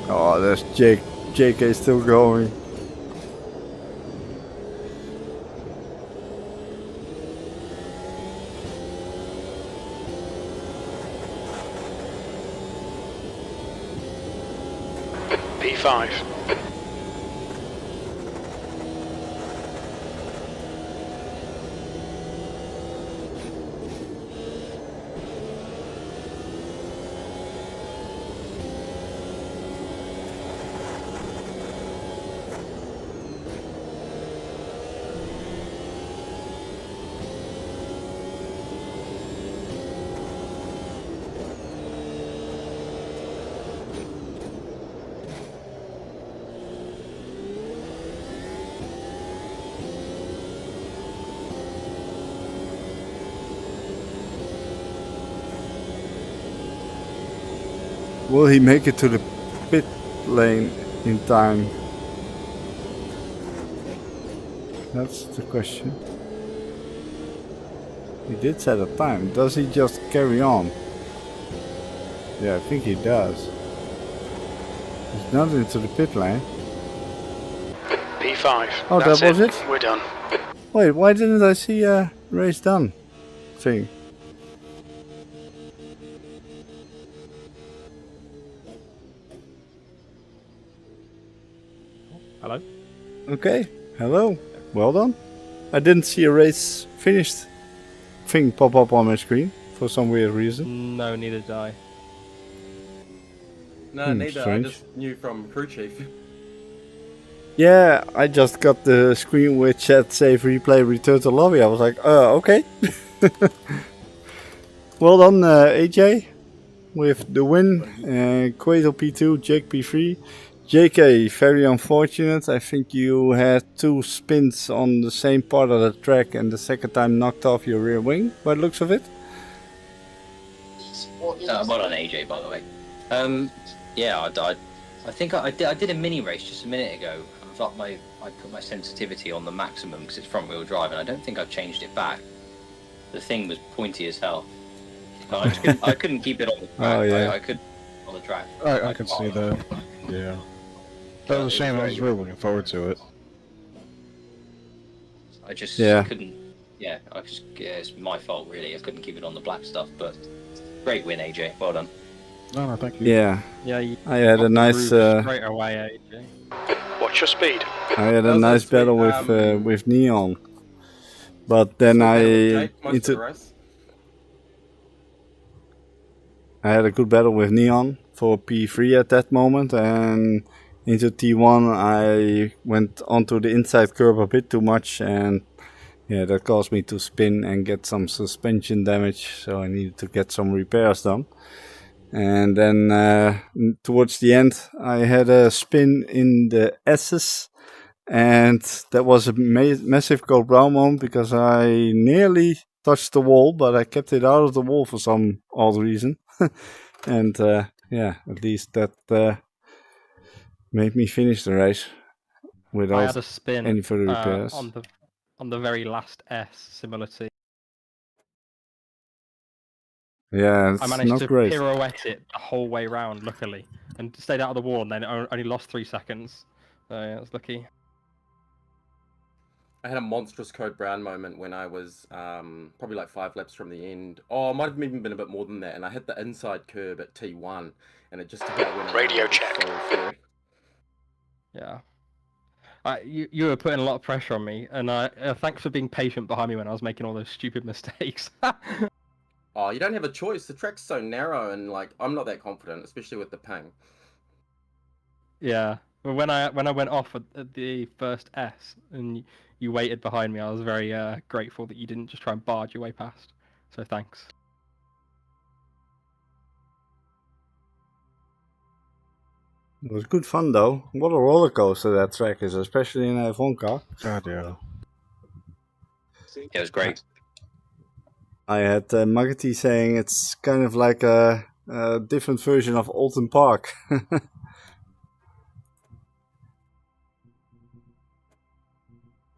Oh, there's JK still going. P5. Will he make it to the pit lane in time? That's the question. He did set a time. Does he just carry on? Yeah, I think he does. He's not into the pit lane. P5. Oh, That's that was it? We're done. Wait, why didn't I see a race done thing? Hello? Okay, hello. Well done. I didn't see a race finished thing pop up on my screen for some weird reason. No, neither did I. No, neither. Strange. I just knew from crew chief. Yeah, I just got the screen with chat, save, replay, return to lobby. I was like, okay. Well done, AJ, with the win. Quaidel P2, Jake P3. JK, very unfortunate. I think you had 2 spins on the same part of the track and the second time knocked off your rear wing, by the looks of it. Well on AJ, by the way. Yeah, I think I did a mini race just a minute ago. I put my sensitivity on the maximum because it's front wheel drive, and I don't think I've changed it back. The thing was pointy as hell. I couldn't keep it on the track. Oh, yeah. I could on the track. I can see that. Yeah. That was a shame. I was really looking forward to it. I just Yeah. couldn't. Yeah, it's my fault really. I couldn't keep it on the black stuff, but great win, AJ. Well done. No, thank you. Yeah, Yeah, you I had a nice straight away, AJ. Watch your speed. I had a That was nice sweet, battle with Neon, but then I had a good battle with Neon for P3 at that moment, and into T1 I went onto the inside curb a bit too much, and yeah, that caused me to spin and get some suspension damage, so I needed to get some repairs done. And then towards the end I had a spin in the S's, and that was a massive gold brown moment because I nearly touched the wall, but I kept it out of the wall for some odd reason. And yeah, at least that made me finish the race I without had a spin any further repairs. on the very last S, similar to. Yeah, I it's managed not to great. pirouette it the whole way round, luckily, and stayed out of the wall, and then only lost 3 seconds. So yeah, I was lucky. I had a monstrous code brown moment when I was probably like 5 laps from the end. Oh, it might have even been a bit more than that. And I hit the inside curb at T1, and it just about went Radio around. check. So, Yeah. You were putting a lot of pressure on me, and thanks for being patient behind me when I was making all those stupid mistakes. oh, you don't have a choice. The track's so narrow, and like I'm not that confident, especially with the ping. Yeah. But when I went off at the first S and you waited behind me, I was very grateful that you didn't just try and barge your way past. So thanks. It was good fun though. What a roller coaster that track is, especially in a F1 car. God, yeah. Yeah, it was great. I had Magati saying it's kind of like a different version of Alton Park.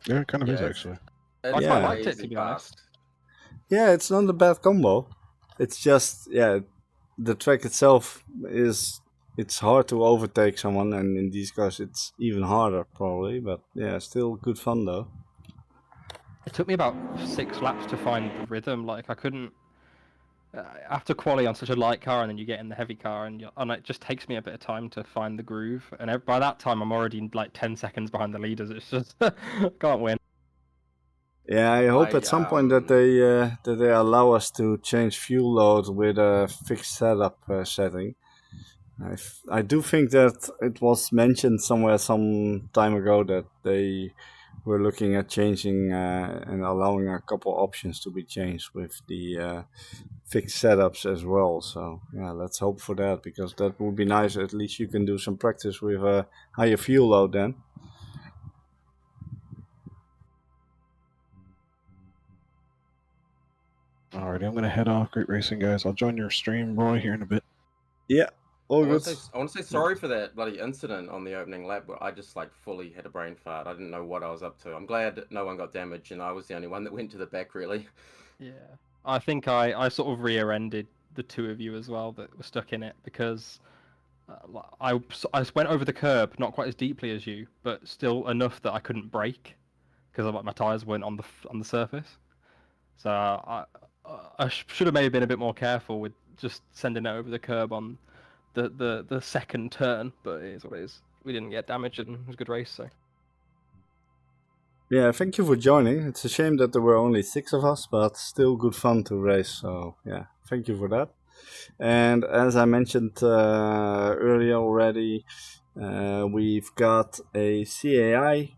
Yeah, it kind of is Yeah, actually. It's I Yeah. quite liked it, easy to be honest. Yeah, it's not a bad combo. It's just, yeah, the track itself it's hard to overtake someone, and in these cars it's even harder probably, but yeah, still good fun though. It took me about 6 laps to find the rhythm. Like I couldn't. After quali on such a light car, and then you get in the heavy car, and it just takes me a bit of time to find the groove. And by that time, I'm already like 10 seconds behind the leaders. It's just can't win. Yeah, I hope at some point that they allow us to change fuel load with a fixed setup setting. I do think that it was mentioned somewhere some time ago that they were looking at changing and allowing a couple options to be changed with the fixed setups as well. So yeah, let's hope for that, because that would be nice. At least you can do some practice with a higher fuel load then. Alrighty, I'm gonna head off. Great racing, guys. I'll join your stream, Roy, here in a bit. Yeah, All good. I want to say sorry for that bloody incident on the opening lap where I just like fully had a brain fart. I didn't know what I was up to. I'm glad that no one got damaged and I was the only one that went to the back, really. Yeah, I think I sort of rear-ended the two of you as well that were stuck in it because I went over the curb, not quite as deeply as you, but still enough that I couldn't brake because my tires weren't on the surface. So I should have maybe been a bit more careful with just sending it over the curb on the second turn, but it is what it is. We didn't get damaged and it was a good race, so. Yeah, thank you for joining. It's a shame that there were only 6 of us, but still good fun to race. So yeah, thank you for that. And as I mentioned earlier already, we've got a CAI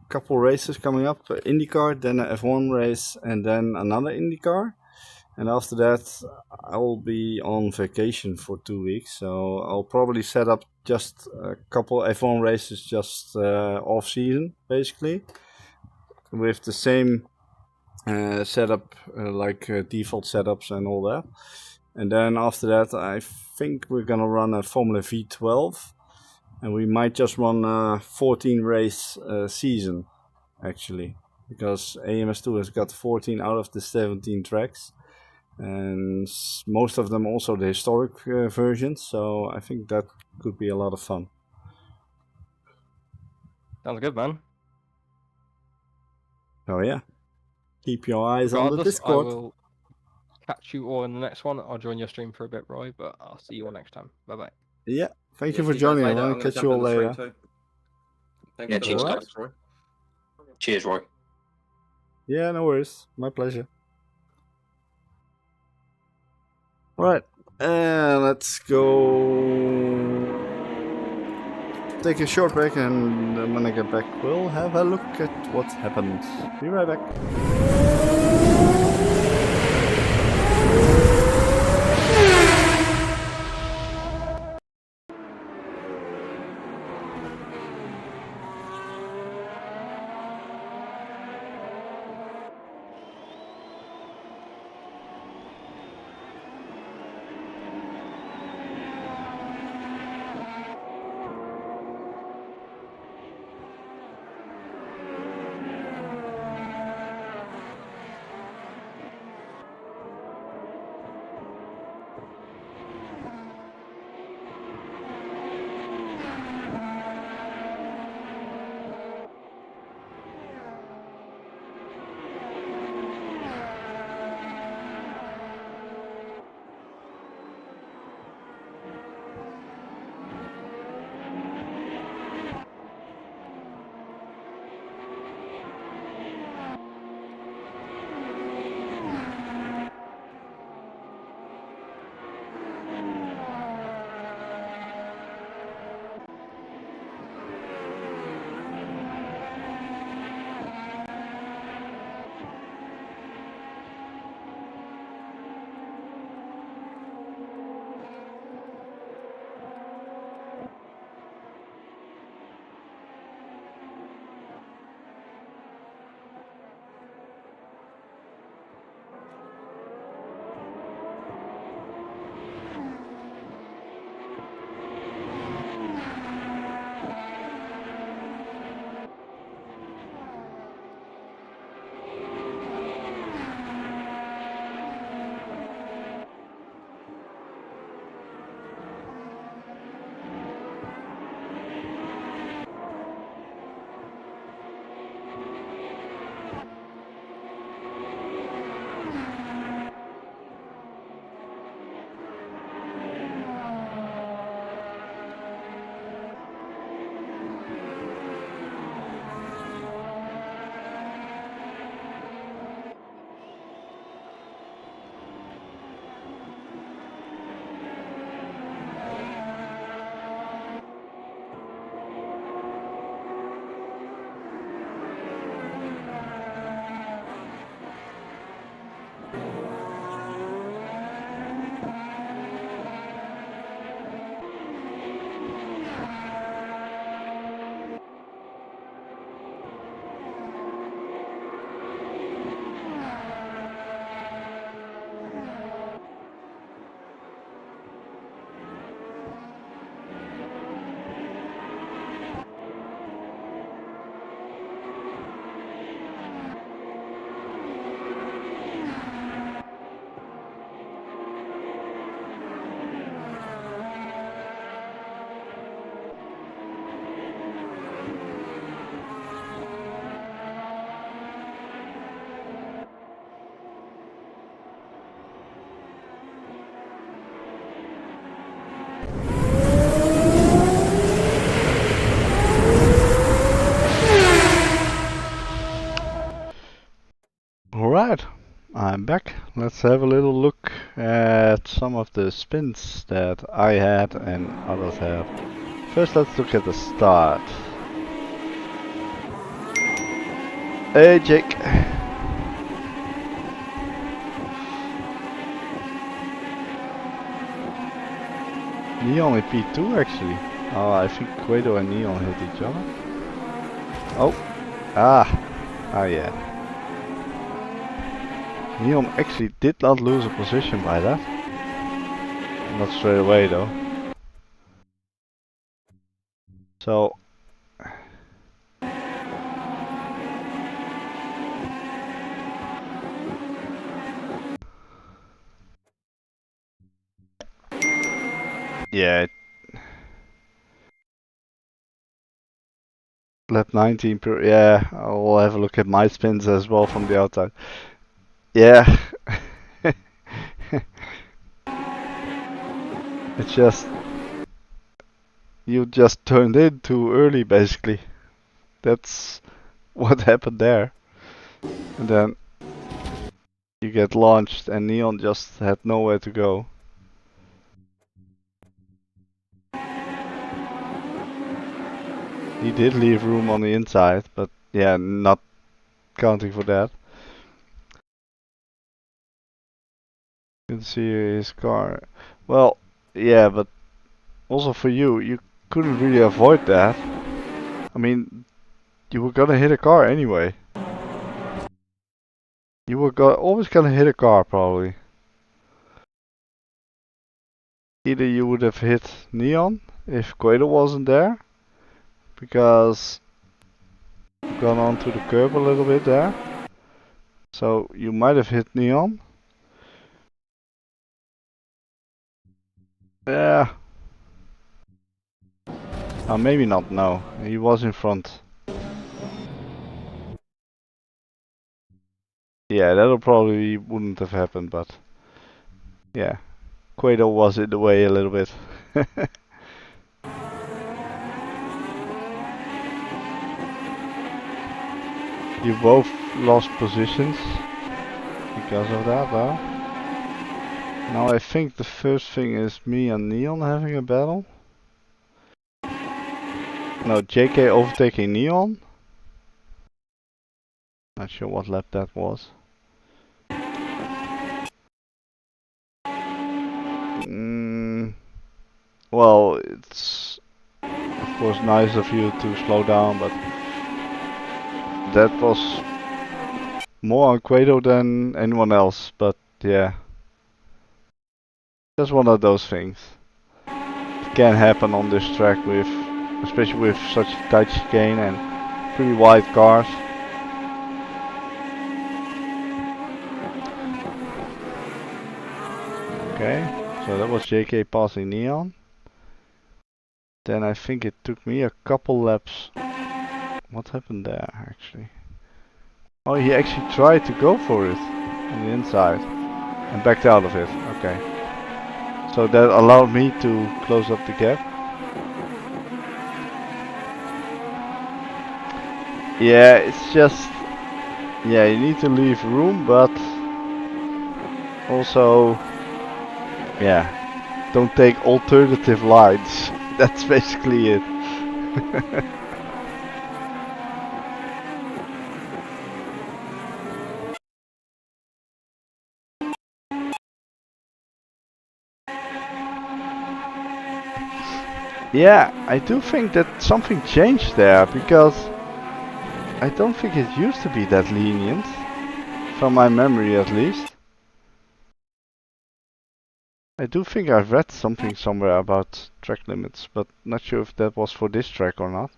couple races coming up, IndyCar, then a F1 race, and then another IndyCar. And after that, I will be on vacation for 2 weeks, so I'll probably set up just a couple F1 races just off season, basically, with the same setup, like default setups and all that. And then after that, I think we're gonna run a Formula V12, and we might just run a 14 race season, actually, because AMS2 has got 14 out of the 17 tracks, and most of them also the historic versions, so I think that could be a lot of fun. Sounds good, man. Oh yeah, keep your eyes on the Regardless, Discord. I will catch you all in the next one. I'll join your stream for a bit, Roy, but I'll see you all next time. Bye-bye. Yeah, thank Yeah, you for see guys joining. later. I'll I'm gonna catch jump you all in the stream later. too. Thanks Yeah, for the cheers, watch, guys. Roy. Cheers, Roy. Yeah, no worries. My pleasure. Alright, let's go take a short break, and when I get back, we'll have a look at what happened. Be right back. I'm back. Let's have a little look at some of the spins that I had and others had. First, let's look at the start. Hey, Jake. Neon in P2 actually. Oh, I think Quado and Neon hit each other. Oh. Ah, yeah. Neon actually did not lose a position by that. Not straight away though. So yeah, lap 19 per, yeah, I'll have a look at my spins as well from the outside. Yeah. It's just, you just turned in too early basically. That's what happened there. And then you get launched and Neon just had nowhere to go. He did leave room on the inside, but yeah, not counting for that. You can see his car. Well, yeah, but also for you, you couldn't really avoid that. I mean, you were gonna hit a car anyway. You were always gonna hit a car probably. Either you would have hit Neon if Quado wasn't there, because you've gone onto the curb a little bit there. So you might have hit Neon. Yeah. Maybe not, no. He was in front. Yeah, that probably wouldn't have happened, but yeah. Quado was in the way a little bit. You both lost positions because of that, though. Now I think the first thing is me and Neon having a battle. No, JK overtaking Neon. Not sure what lap that was. Well, it's of course nice of you to slow down, but that was more on Quado than anyone else. But yeah, just one of those things. It can happen on this track with, especially with such a tight chicane and pretty wide cars. Okay, so that was JK passing Neon. Then I think it took me a couple laps. What happened there actually? Oh, he actually tried to go for it on the inside and backed out of it. Okay. So that allowed me to close up the gap. Yeah, it's just, yeah, you need to leave room, but also, yeah, don't take alternative lines. That's basically it. Yeah, I do think that something changed there, because I don't think it used to be that lenient, from my memory at least. I do think I've read something somewhere about track limits, but not sure if that was for this track or not.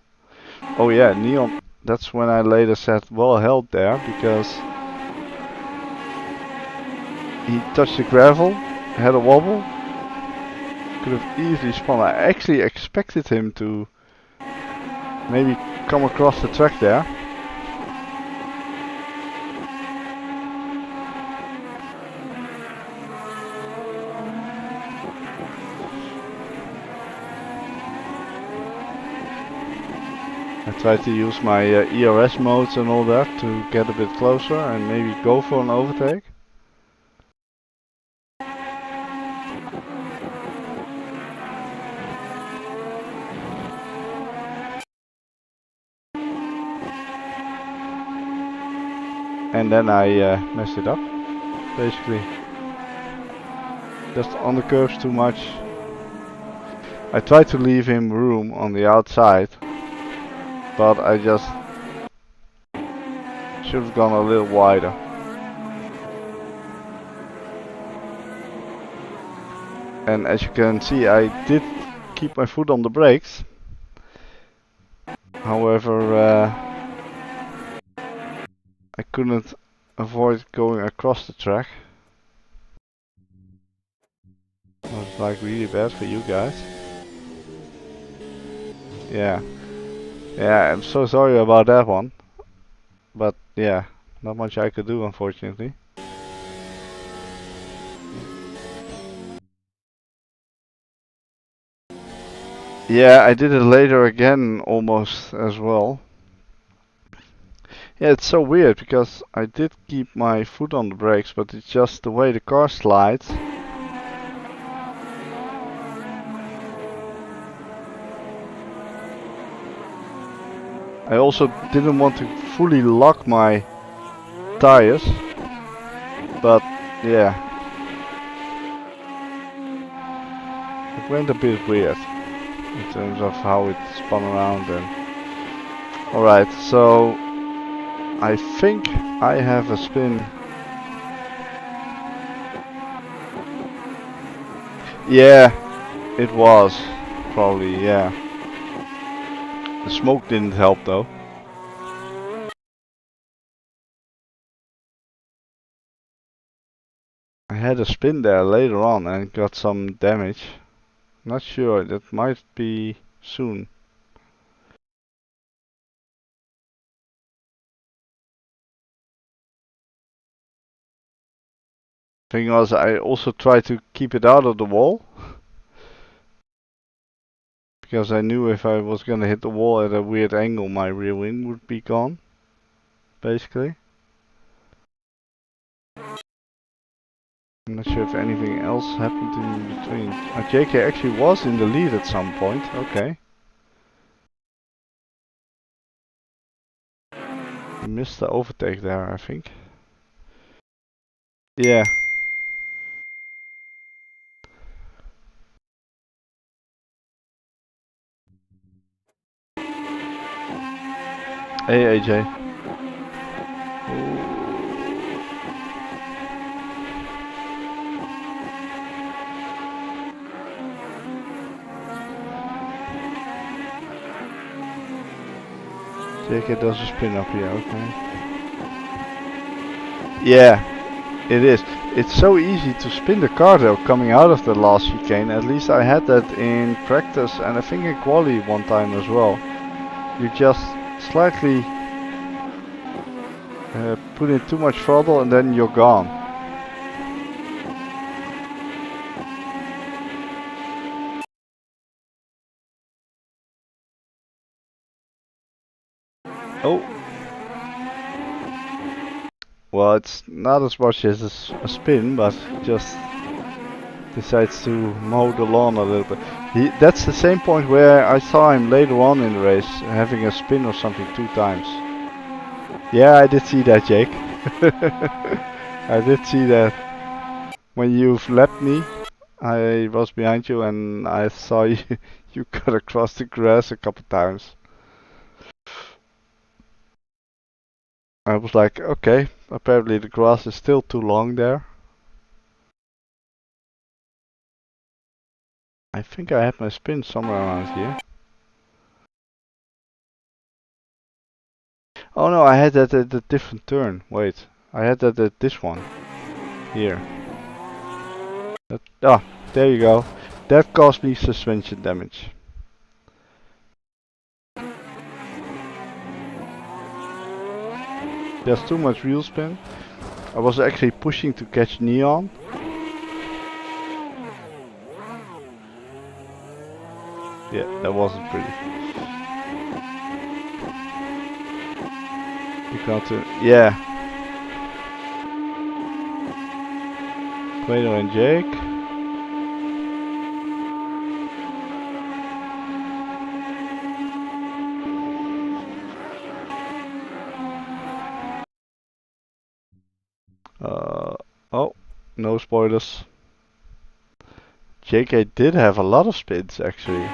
Oh yeah, Neon, that's when I later said well held there, because he touched the gravel, had a wobble, could have easily spun. I actually expected him to maybe come across the track there. I tried to use my ERS modes and all that to get a bit closer and maybe go for an overtake. and then I messed it up, basically. Just on the curves too much. I tried to leave him room on the outside, but I just should have gone a little wider. And as you can see, I did keep my foot on the brakes. However, I couldn't avoid going across the track. That's like really bad for you guys. Yeah. Yeah, I'm so sorry about that one. But yeah, not much I could do, unfortunately. Yeah, I did it later again almost as well. Yeah, it's so weird because I did keep my foot on the brakes, but it's just the way the car slides. I also didn't want to fully lock my tires, but yeah, it went a bit weird in terms of how it spun around. And alright, so I think I have a spin. Yeah, it was probably, yeah. The smoke didn't help though. I had a spin there later on and got some damage. Not sure, that might be soon. Thing was, I also tried to keep it out of the wall. Because I knew if I was gonna hit the wall at a weird angle, my rear wing would be gone. Basically. I'm not sure if anything else happened in between. JK actually was in the lead at some point, okay. He missed the overtake there, I think. Yeah. Hey AJ. Ooh. JK does a spin up here, okay. Yeah, it is. It's so easy to spin the car though, coming out of the last chicane. At least I had that in practice and I think in quali one time as well. You just slightly put in too much throttle and then you're gone. Oh. Well, it's not as much as a spin, but just decides to mow the lawn a little bit. That's the same point where I saw him later on in the race, having a spin or something 2 times. Yeah, I did see that, Jake. I did see that. When you've lapped me, I was behind you and I saw you, you cut across the grass a couple times. I was like, okay, apparently the grass is still too long there. I think I had my spin somewhere around here. Oh no, I had that at a different turn. Wait, I had that at this one. Here. Ah, there you go. That caused me suspension damage. There's too much wheel spin. I was actually pushing to catch Neon. Yeah, that wasn't pretty. You got to, yeah. Quato and Jake. Oh, no spoilers. JK did have a lot of spins actually.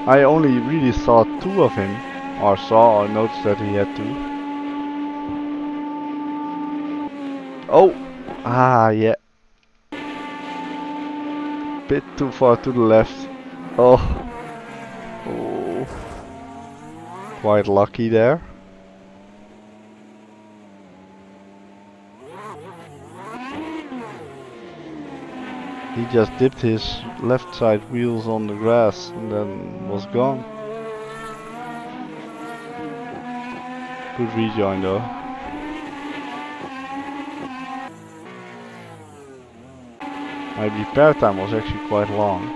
I only really saw 2 of him, or saw or noticed that he had 2. Oh! Ah, yeah. Bit too far to the left. Oh. Oh. Quite lucky there. He just dipped his left side wheels on the grass and then was gone. Good rejoin though. My repair time was actually quite long.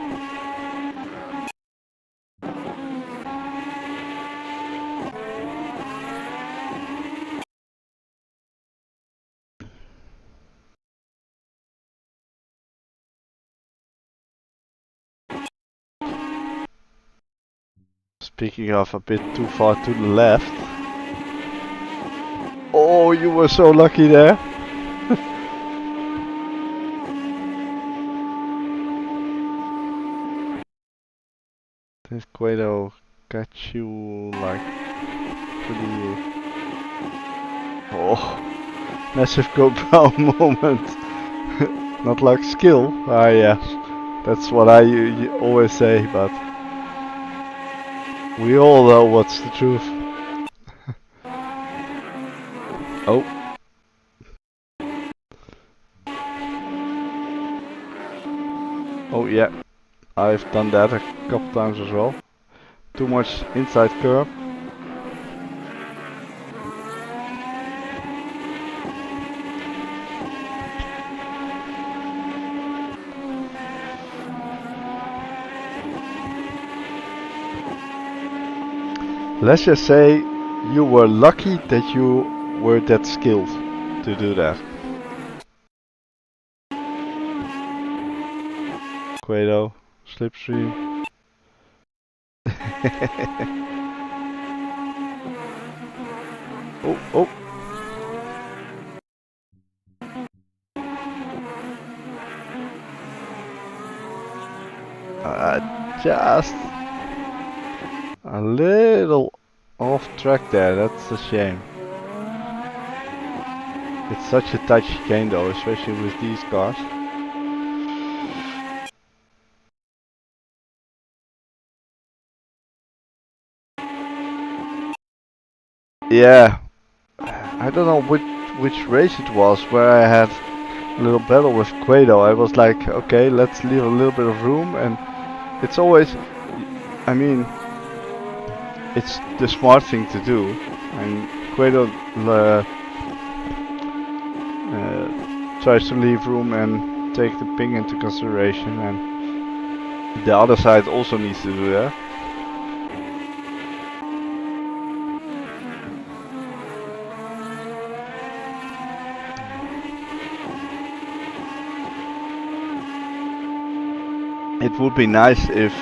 Speaking of a bit too far to the left. Oh, you were so lucky there. Did Guido catch you like pretty... Oh, massive GoPro moment. Not like skill. Ah yes, that's what I always say, but we all know what's the truth. Oh. Oh yeah, I've done that a couple times as well. Too much inside curb. Let's just say you were lucky that you were that skilled to do that. Guido, slipstream. Oh, oh. Just a little off track there, that's a shame. It's such a tight chicane though, especially with these cars. Yeah, I don't know which race it was where I had a little battle with Guido. I was like, okay, let's leave a little bit of room, and it's always, I mean, it's the smart thing to do, and Guido tries to leave room and take the ping into consideration, and the other side also needs to do that. It would be nice if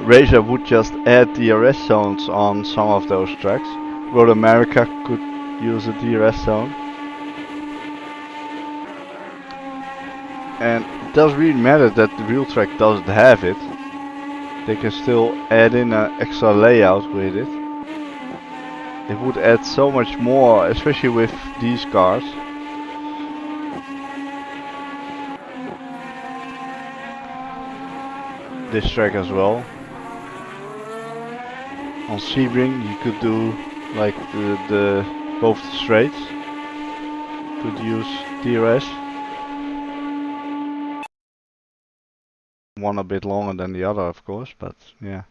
Razer would just add DRS zones on some of those tracks. Road America could use a DRS zone. And it doesn't really matter that the real track doesn't have it. They can still add in an extra layout with it. It would add so much more, especially with these cars. This track as well. On Sebring you could do like the both the straights. Could use DRS. One a bit longer than the other, of course, but yeah.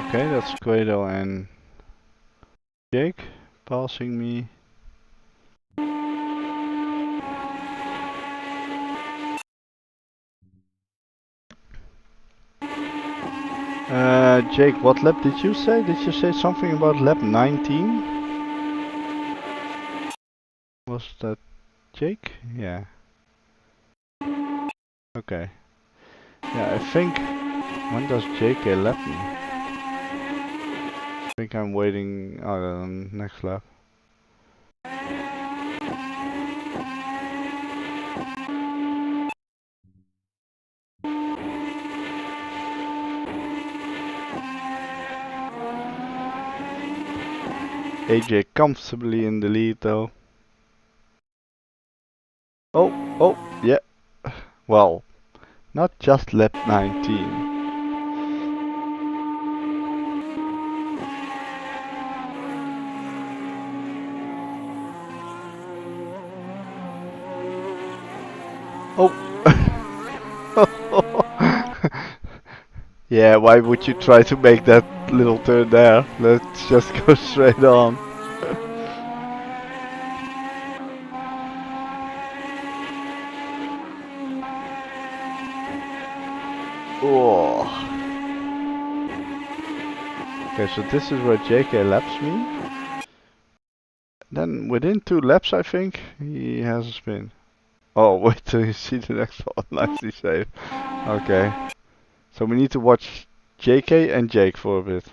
Okay, that's Guido and Jake passing me. Jake, what lap did you say? Did you say something about lap 19? Was that Jake? Yeah. Okay. Yeah, I think... When does JK lap me? I think I'm waiting next lap. AJ comfortably in the lead though. Oh, yeah. Well, not just lap 19. Oh! Yeah, why would you try to make that little turn there? Let's just go straight on. Oh. Okay, so this is where JK laps me. Then within 2 laps I think, he has a spin. Oh, wait till you see the next one. Nicely saved. Okay. So we need to watch JK and Jake for a bit.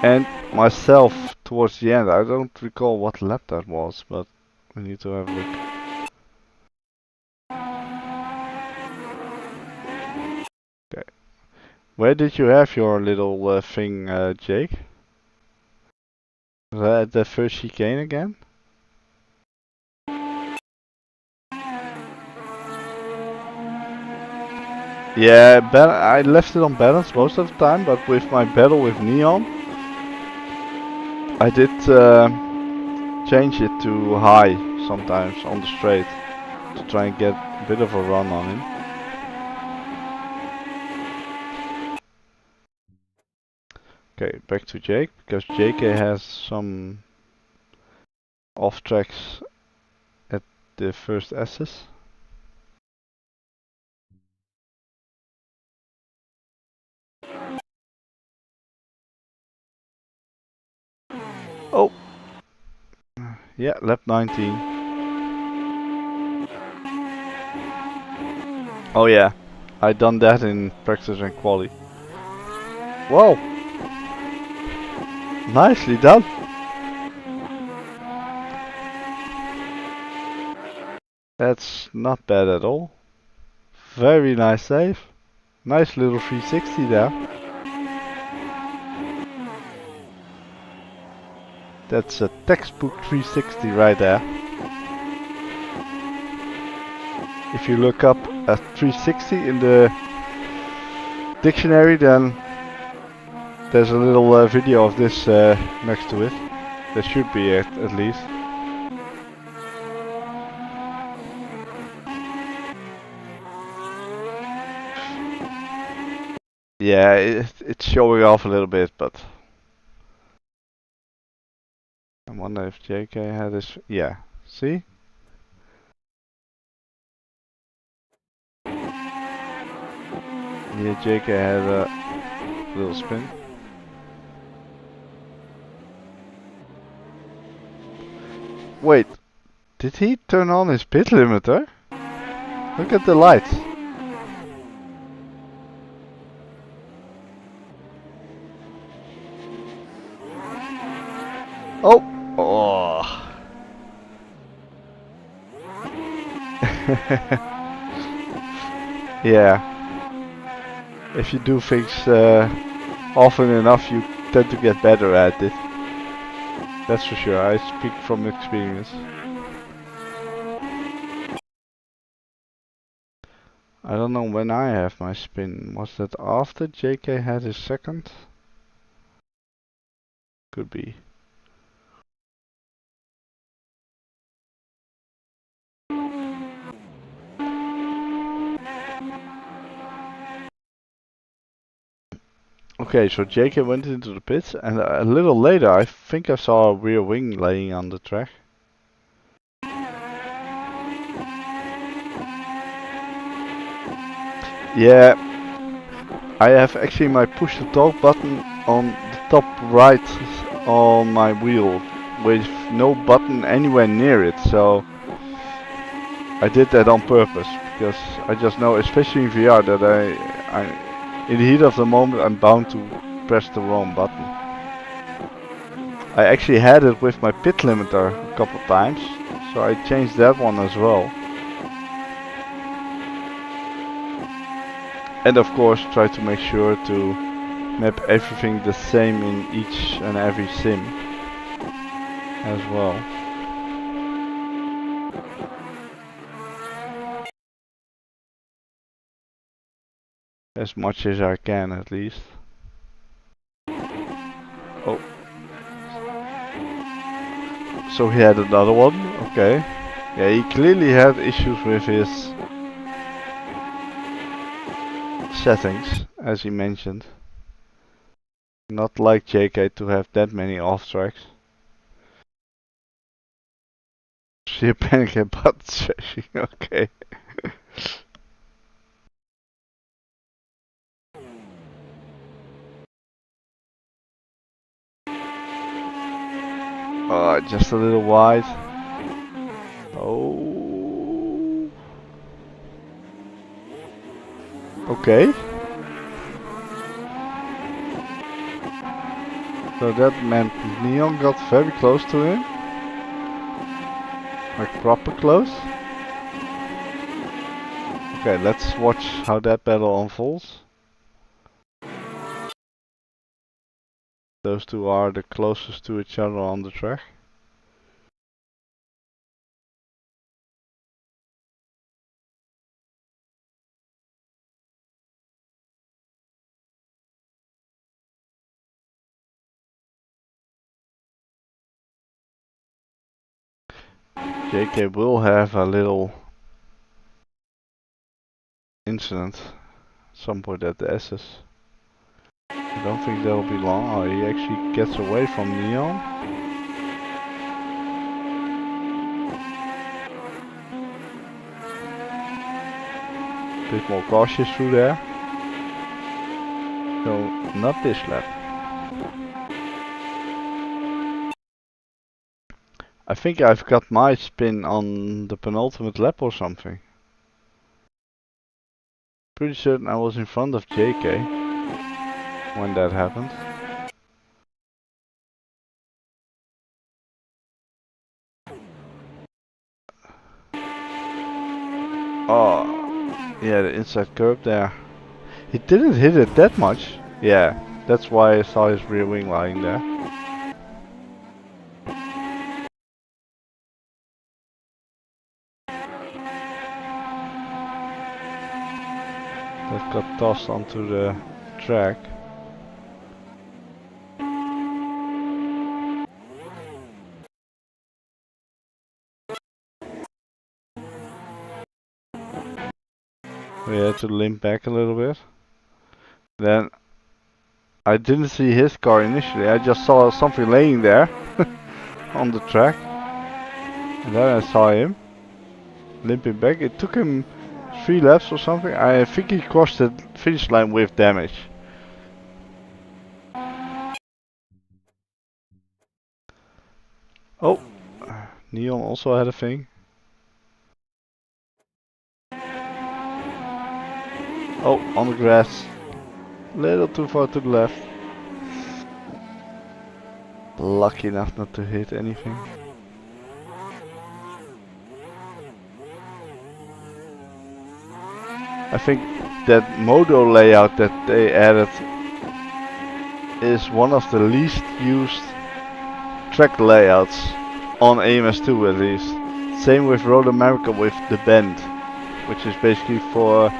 And myself towards the end. I don't recall what lap that was, but we need to have a look. Okay. Where did you have your little thing, Jake? Was that at the first chicane again? Yeah, I left it on balance most of the time, but with my battle with Neon, I did change it to high sometimes on the straight to try and get a bit of a run on him. Okay, back to Jake, because JK has some off tracks at the first S's. Oh! Yeah, lap 19. Oh yeah, I done that in practice and quali. Whoa! Nicely done! That's not bad at all. Very nice save. Nice little 360 there. That's a textbook 360 right there. If you look up a 360 in the dictionary, then there's a little video of this next to it. There should be it, at least. Yeah, it's showing off a little bit, but I wonder if JK had his... Yeah, see? Yeah, JK had a little spin. Wait, did he turn on his pit limiter? Look at the lights. Oh! Oh! Yeah. If you do things often enough, you tend to get better at it. That's for sure, I speak from experience. I don't know when I have my spin. Was that after JK had his second? Could be. Okay, so JK went into the pits, and a little later I think I saw a rear wing laying on the track. Yeah, I have actually my push to talk button on the top right on my wheel. with no button anywhere near it, so I did that on purpose because I just know, especially in VR, that in the heat of the moment I'm bound to press the wrong button. I actually had it with my pit limiter a couple times, so I changed that one as well. And of course try to make sure to map everything the same in each and every sim as well. As much as I can, at least. Oh. So he had another one? Okay. Yeah, he clearly had issues with his settings, as he mentioned. Not like JK to have that many off tracks. Sheer panic and button smashing, okay. Just a little wide. Oh. Okay. So that meant Neon got very close to him. Like proper close. Okay, let's watch how that battle unfolds. Those two are the closest to each other on the track. JK will have a little incident at some point at the S's. I don't think that'll be long. Oh, he actually gets away from Neon. Bit more cautious through there. So, not this lap. I think I've got my spin on the penultimate lap or something. Pretty certain I was in front of JK when that happened. Oh, yeah, the inside curb there. He didn't hit it that much. Yeah, that's why I saw his rear wing lying there. That got tossed onto the track. We had to limp back a little bit. Then I didn't see his car initially, I just saw something laying there on the track. And then I saw him limping back. It took him 3 laps or something. I think he crossed the finish line with damage. Oh, Neon also had a thing. Oh, on the grass. Little too far to the left. Lucky enough not to hit anything. I think that Modo layout that they added is one of the least used track layouts on AMS2 at least. Same with Road America with the bend, which is basically for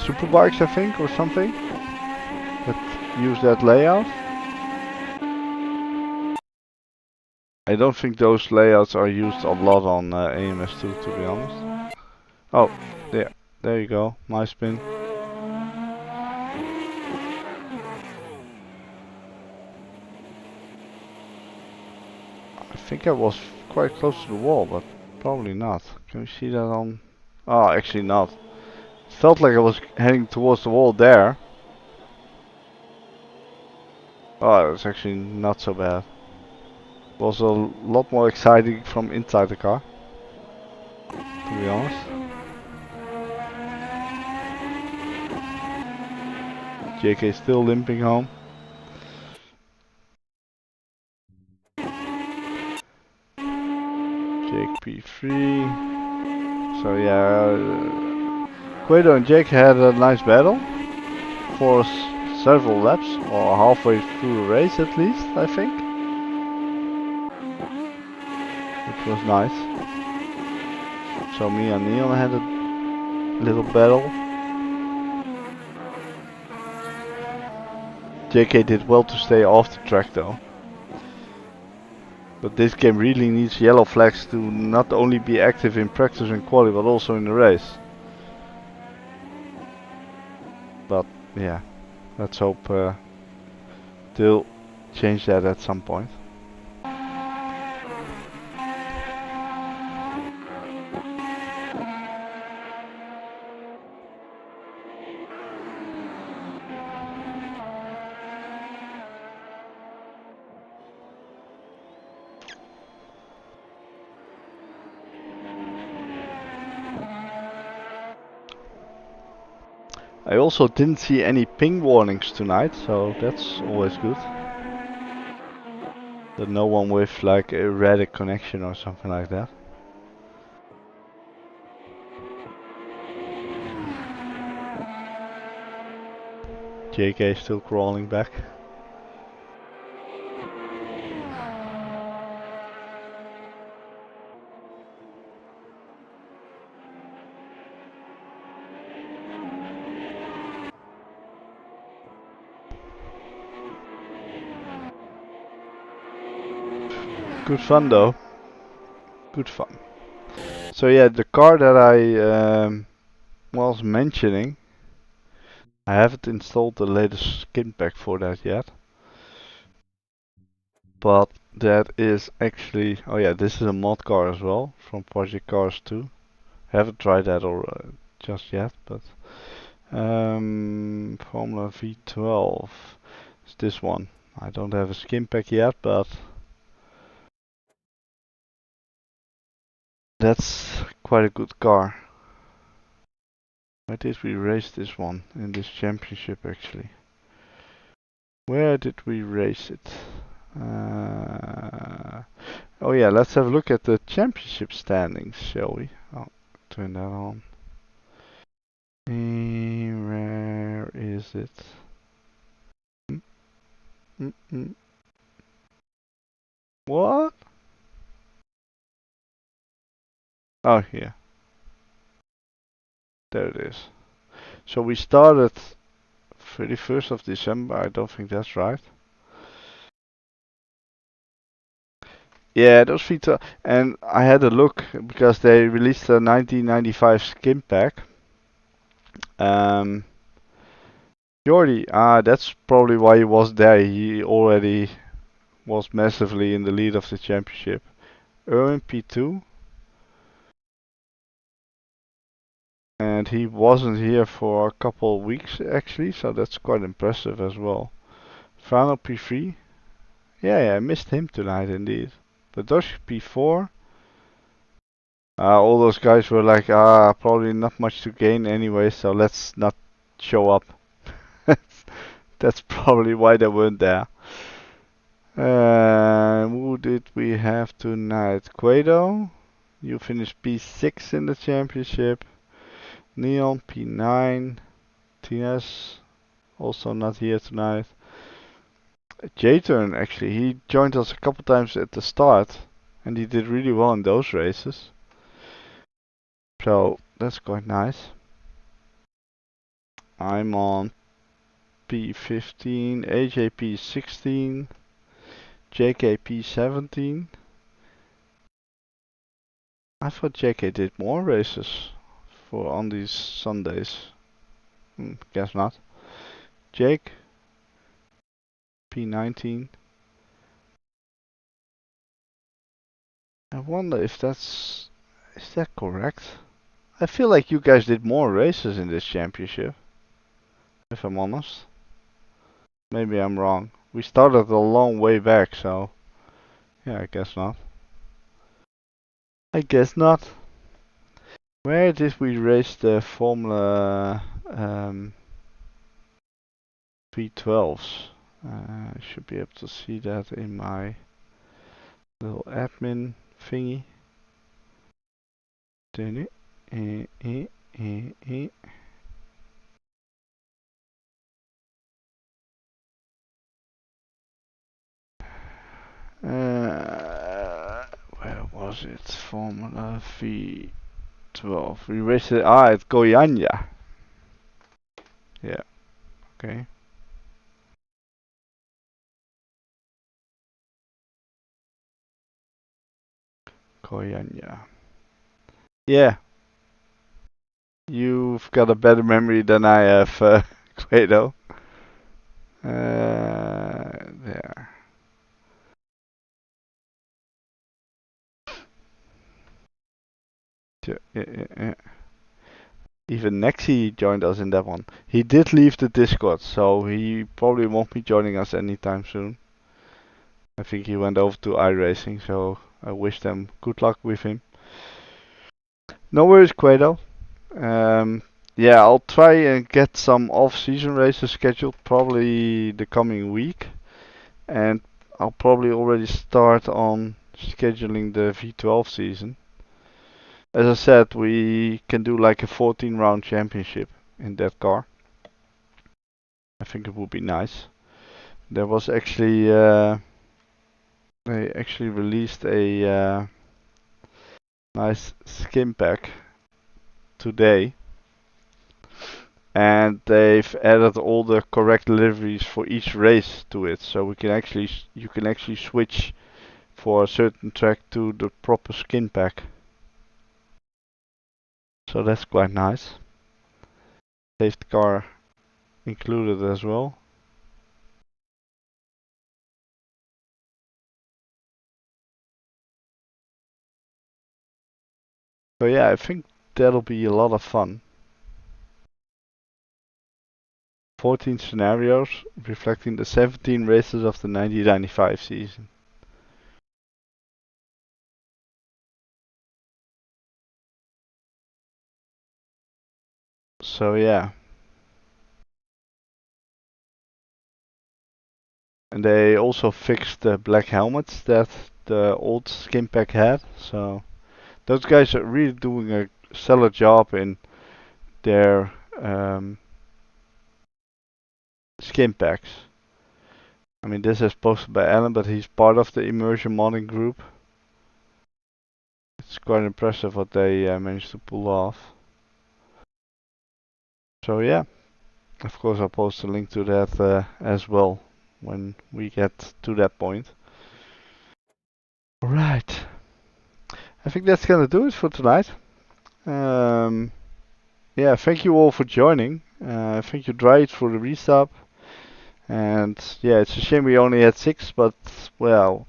superbikes, I think, or something, that use that layout. I don't think those layouts are used a lot on AMS2, to be honest. Oh, there you go, my spin. I think I was quite close to the wall, but probably not. Can we see that on? Oh, actually not. It felt like I was heading towards the wall there. Oh, it was actually not so bad. It was a lot more exciting from inside the car, to be honest. JK still limping home. Jake P3. So yeah, Quato and Jake had a nice battle for several laps, or halfway through the race at least, I think. Which was nice. So me and Neon had a little battle. JK did well to stay off the track though. But this game really needs yellow flags to not only be active in practice and quali, but also in the race. But yeah, let's hope they'll change that at some point. I also didn't see any ping warnings tonight, so that's always good. That no one with like a erratic connection or something like that. JK still crawling back. Good fun though. Good fun. So yeah, the car that I was mentioning, I haven't installed the latest skin pack for that yet. But that is actually, oh yeah, this is a mod car as well from Project Cars 2. Haven't tried that or just yet, but Formula V12 is this one. I don't have a skin pack yet, but that's quite a good car. Where did we race this one? In this championship actually. Where did we race it? Oh yeah, let's have a look at the championship standings, shall we? Oh, turn that on. Where is it? What? Oh, here. There it is. So we started 31st of December. I don't think that's right. Yeah, those feet. And I had a look because they released a 1995 skin pack. Jordi, that's probably why he was there. He already was massively in the lead of the championship. Erwin P2. And he wasn't here for a couple of weeks actually, so that's quite impressive as well. Frano P3. Yeah, I missed him tonight indeed. But Dosh P4. All those guys were like, probably not much to gain anyway, so let's not show up. That's probably why they weren't there. Who did we have tonight? Quado. You finished P6 in the championship. Neon P9. Tines also not here tonight. J-Turn actually, he joined us a couple times at the start and he did really well in those races. So that's quite nice. I'm on P15, AJ P16, JK P17. I thought JK did more races on these Sundays. Guess not. Jake P19. I wonder if is that correct? I feel like you guys did more races in this championship, if I'm honest. Maybe I'm wrong. we started a long way back, so yeah, I guess not. I guess not. Where did we race the Formula V12s? I should be able to see that in my little admin thingy. Where was it? Formula V12. We raced it at Goiânia. Yeah. Okay. Goiânia. Yeah. You've got a better memory than I have, Guido. There. Yeah. Even Nexi joined us in that one. He did leave the Discord, so he probably won't be joining us anytime soon. I think he went over to iRacing, so I wish them good luck with him. No worries, Quado. Yeah, I'll try and get some off-season races scheduled probably the coming week, and I'll probably already start on scheduling the V12 season. As I said, we can do like a 14-round championship in that car. I think it would be nice. There was actually they actually released a nice skin pack today, and they've added all the correct liveries for each race to it, so we can actually you can actually switch for a certain track to the proper skin pack. So that's quite nice. Safety car included as well. So yeah, I think that'll be a lot of fun. 14 scenarios reflecting the 17 races of the 1995 season. So yeah. And they also fixed the black helmets that the old skin pack had, so those guys are really doing a stellar job in their skin packs. I mean, this is posted by Alan, but he's part of the immersion modding group. It's quite impressive what they managed to pull off. So yeah, of course I'll post a link to that as well when we get to that point. Alright, I think that's gonna do it for tonight. Yeah, thank you all for joining. Thank you, Dryit, for the resub. And yeah, it's a shame we only had 6, but well,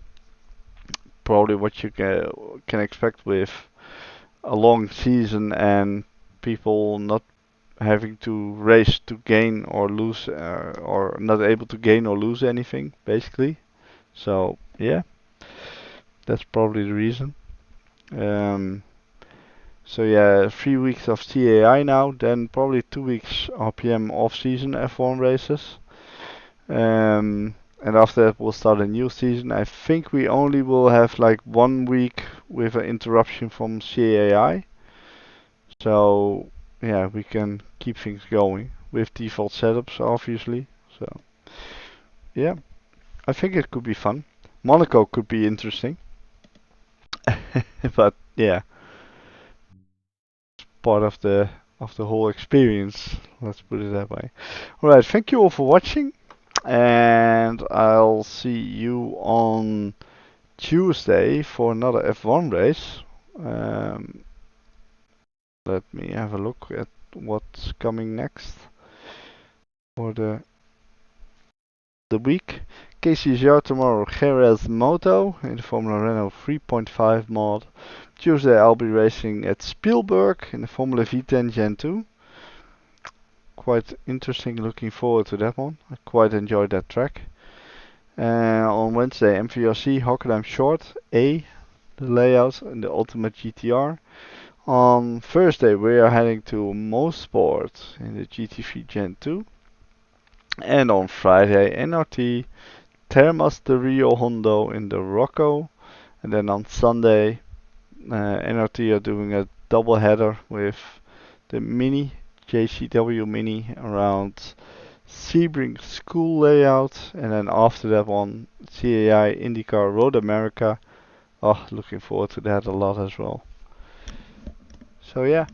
probably what you can expect with a long season and people not having to race to gain or lose, or not able to gain or lose anything, basically. So yeah, that's probably the reason. So yeah, 3 weeks of CAI now, then probably 2 weeks RPM off-season F1 races. And after that we'll start a new season. I think we only will have like 1 week with an interruption from CAI. So yeah, we can keep things going with default setups, obviously. So yeah, I think it could be fun. Monaco could be interesting. But yeah, part of the whole experience, let's put it that way. Alright, thank you all for watching, and I'll see you on Tuesday for another F1 race. Let me have a look at what's coming next for the week. KCSR tomorrow, Jerez Moto in the Formula Renault 3.5 mod. Tuesday I'll be racing at Spielberg in the Formula V10 Gen 2. Quite interesting, looking forward to that one. I quite enjoyed that track. On Wednesday, MVRC Hockenheim Short A, the layout and the Ultimate GTR. On Thursday, we are heading to Mosport in the GT3 Gen 2. And on Friday, NRT Thermas de Rio Hondo in the Rocco. And then on Sunday, NRT are doing a double header with the Mini, JCW Mini around Sebring School layout. And then after that one, CAI IndyCar Road America. Oh, looking forward to that a lot as well. So yeah,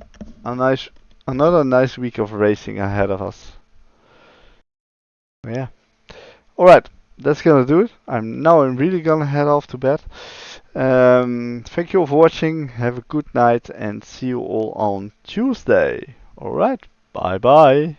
another nice week of racing ahead of us. Yeah. Alright, that's gonna do it. I'm really gonna head off to bed. Thank you all for watching. Have a good night and see you all on Tuesday. Alright, bye bye.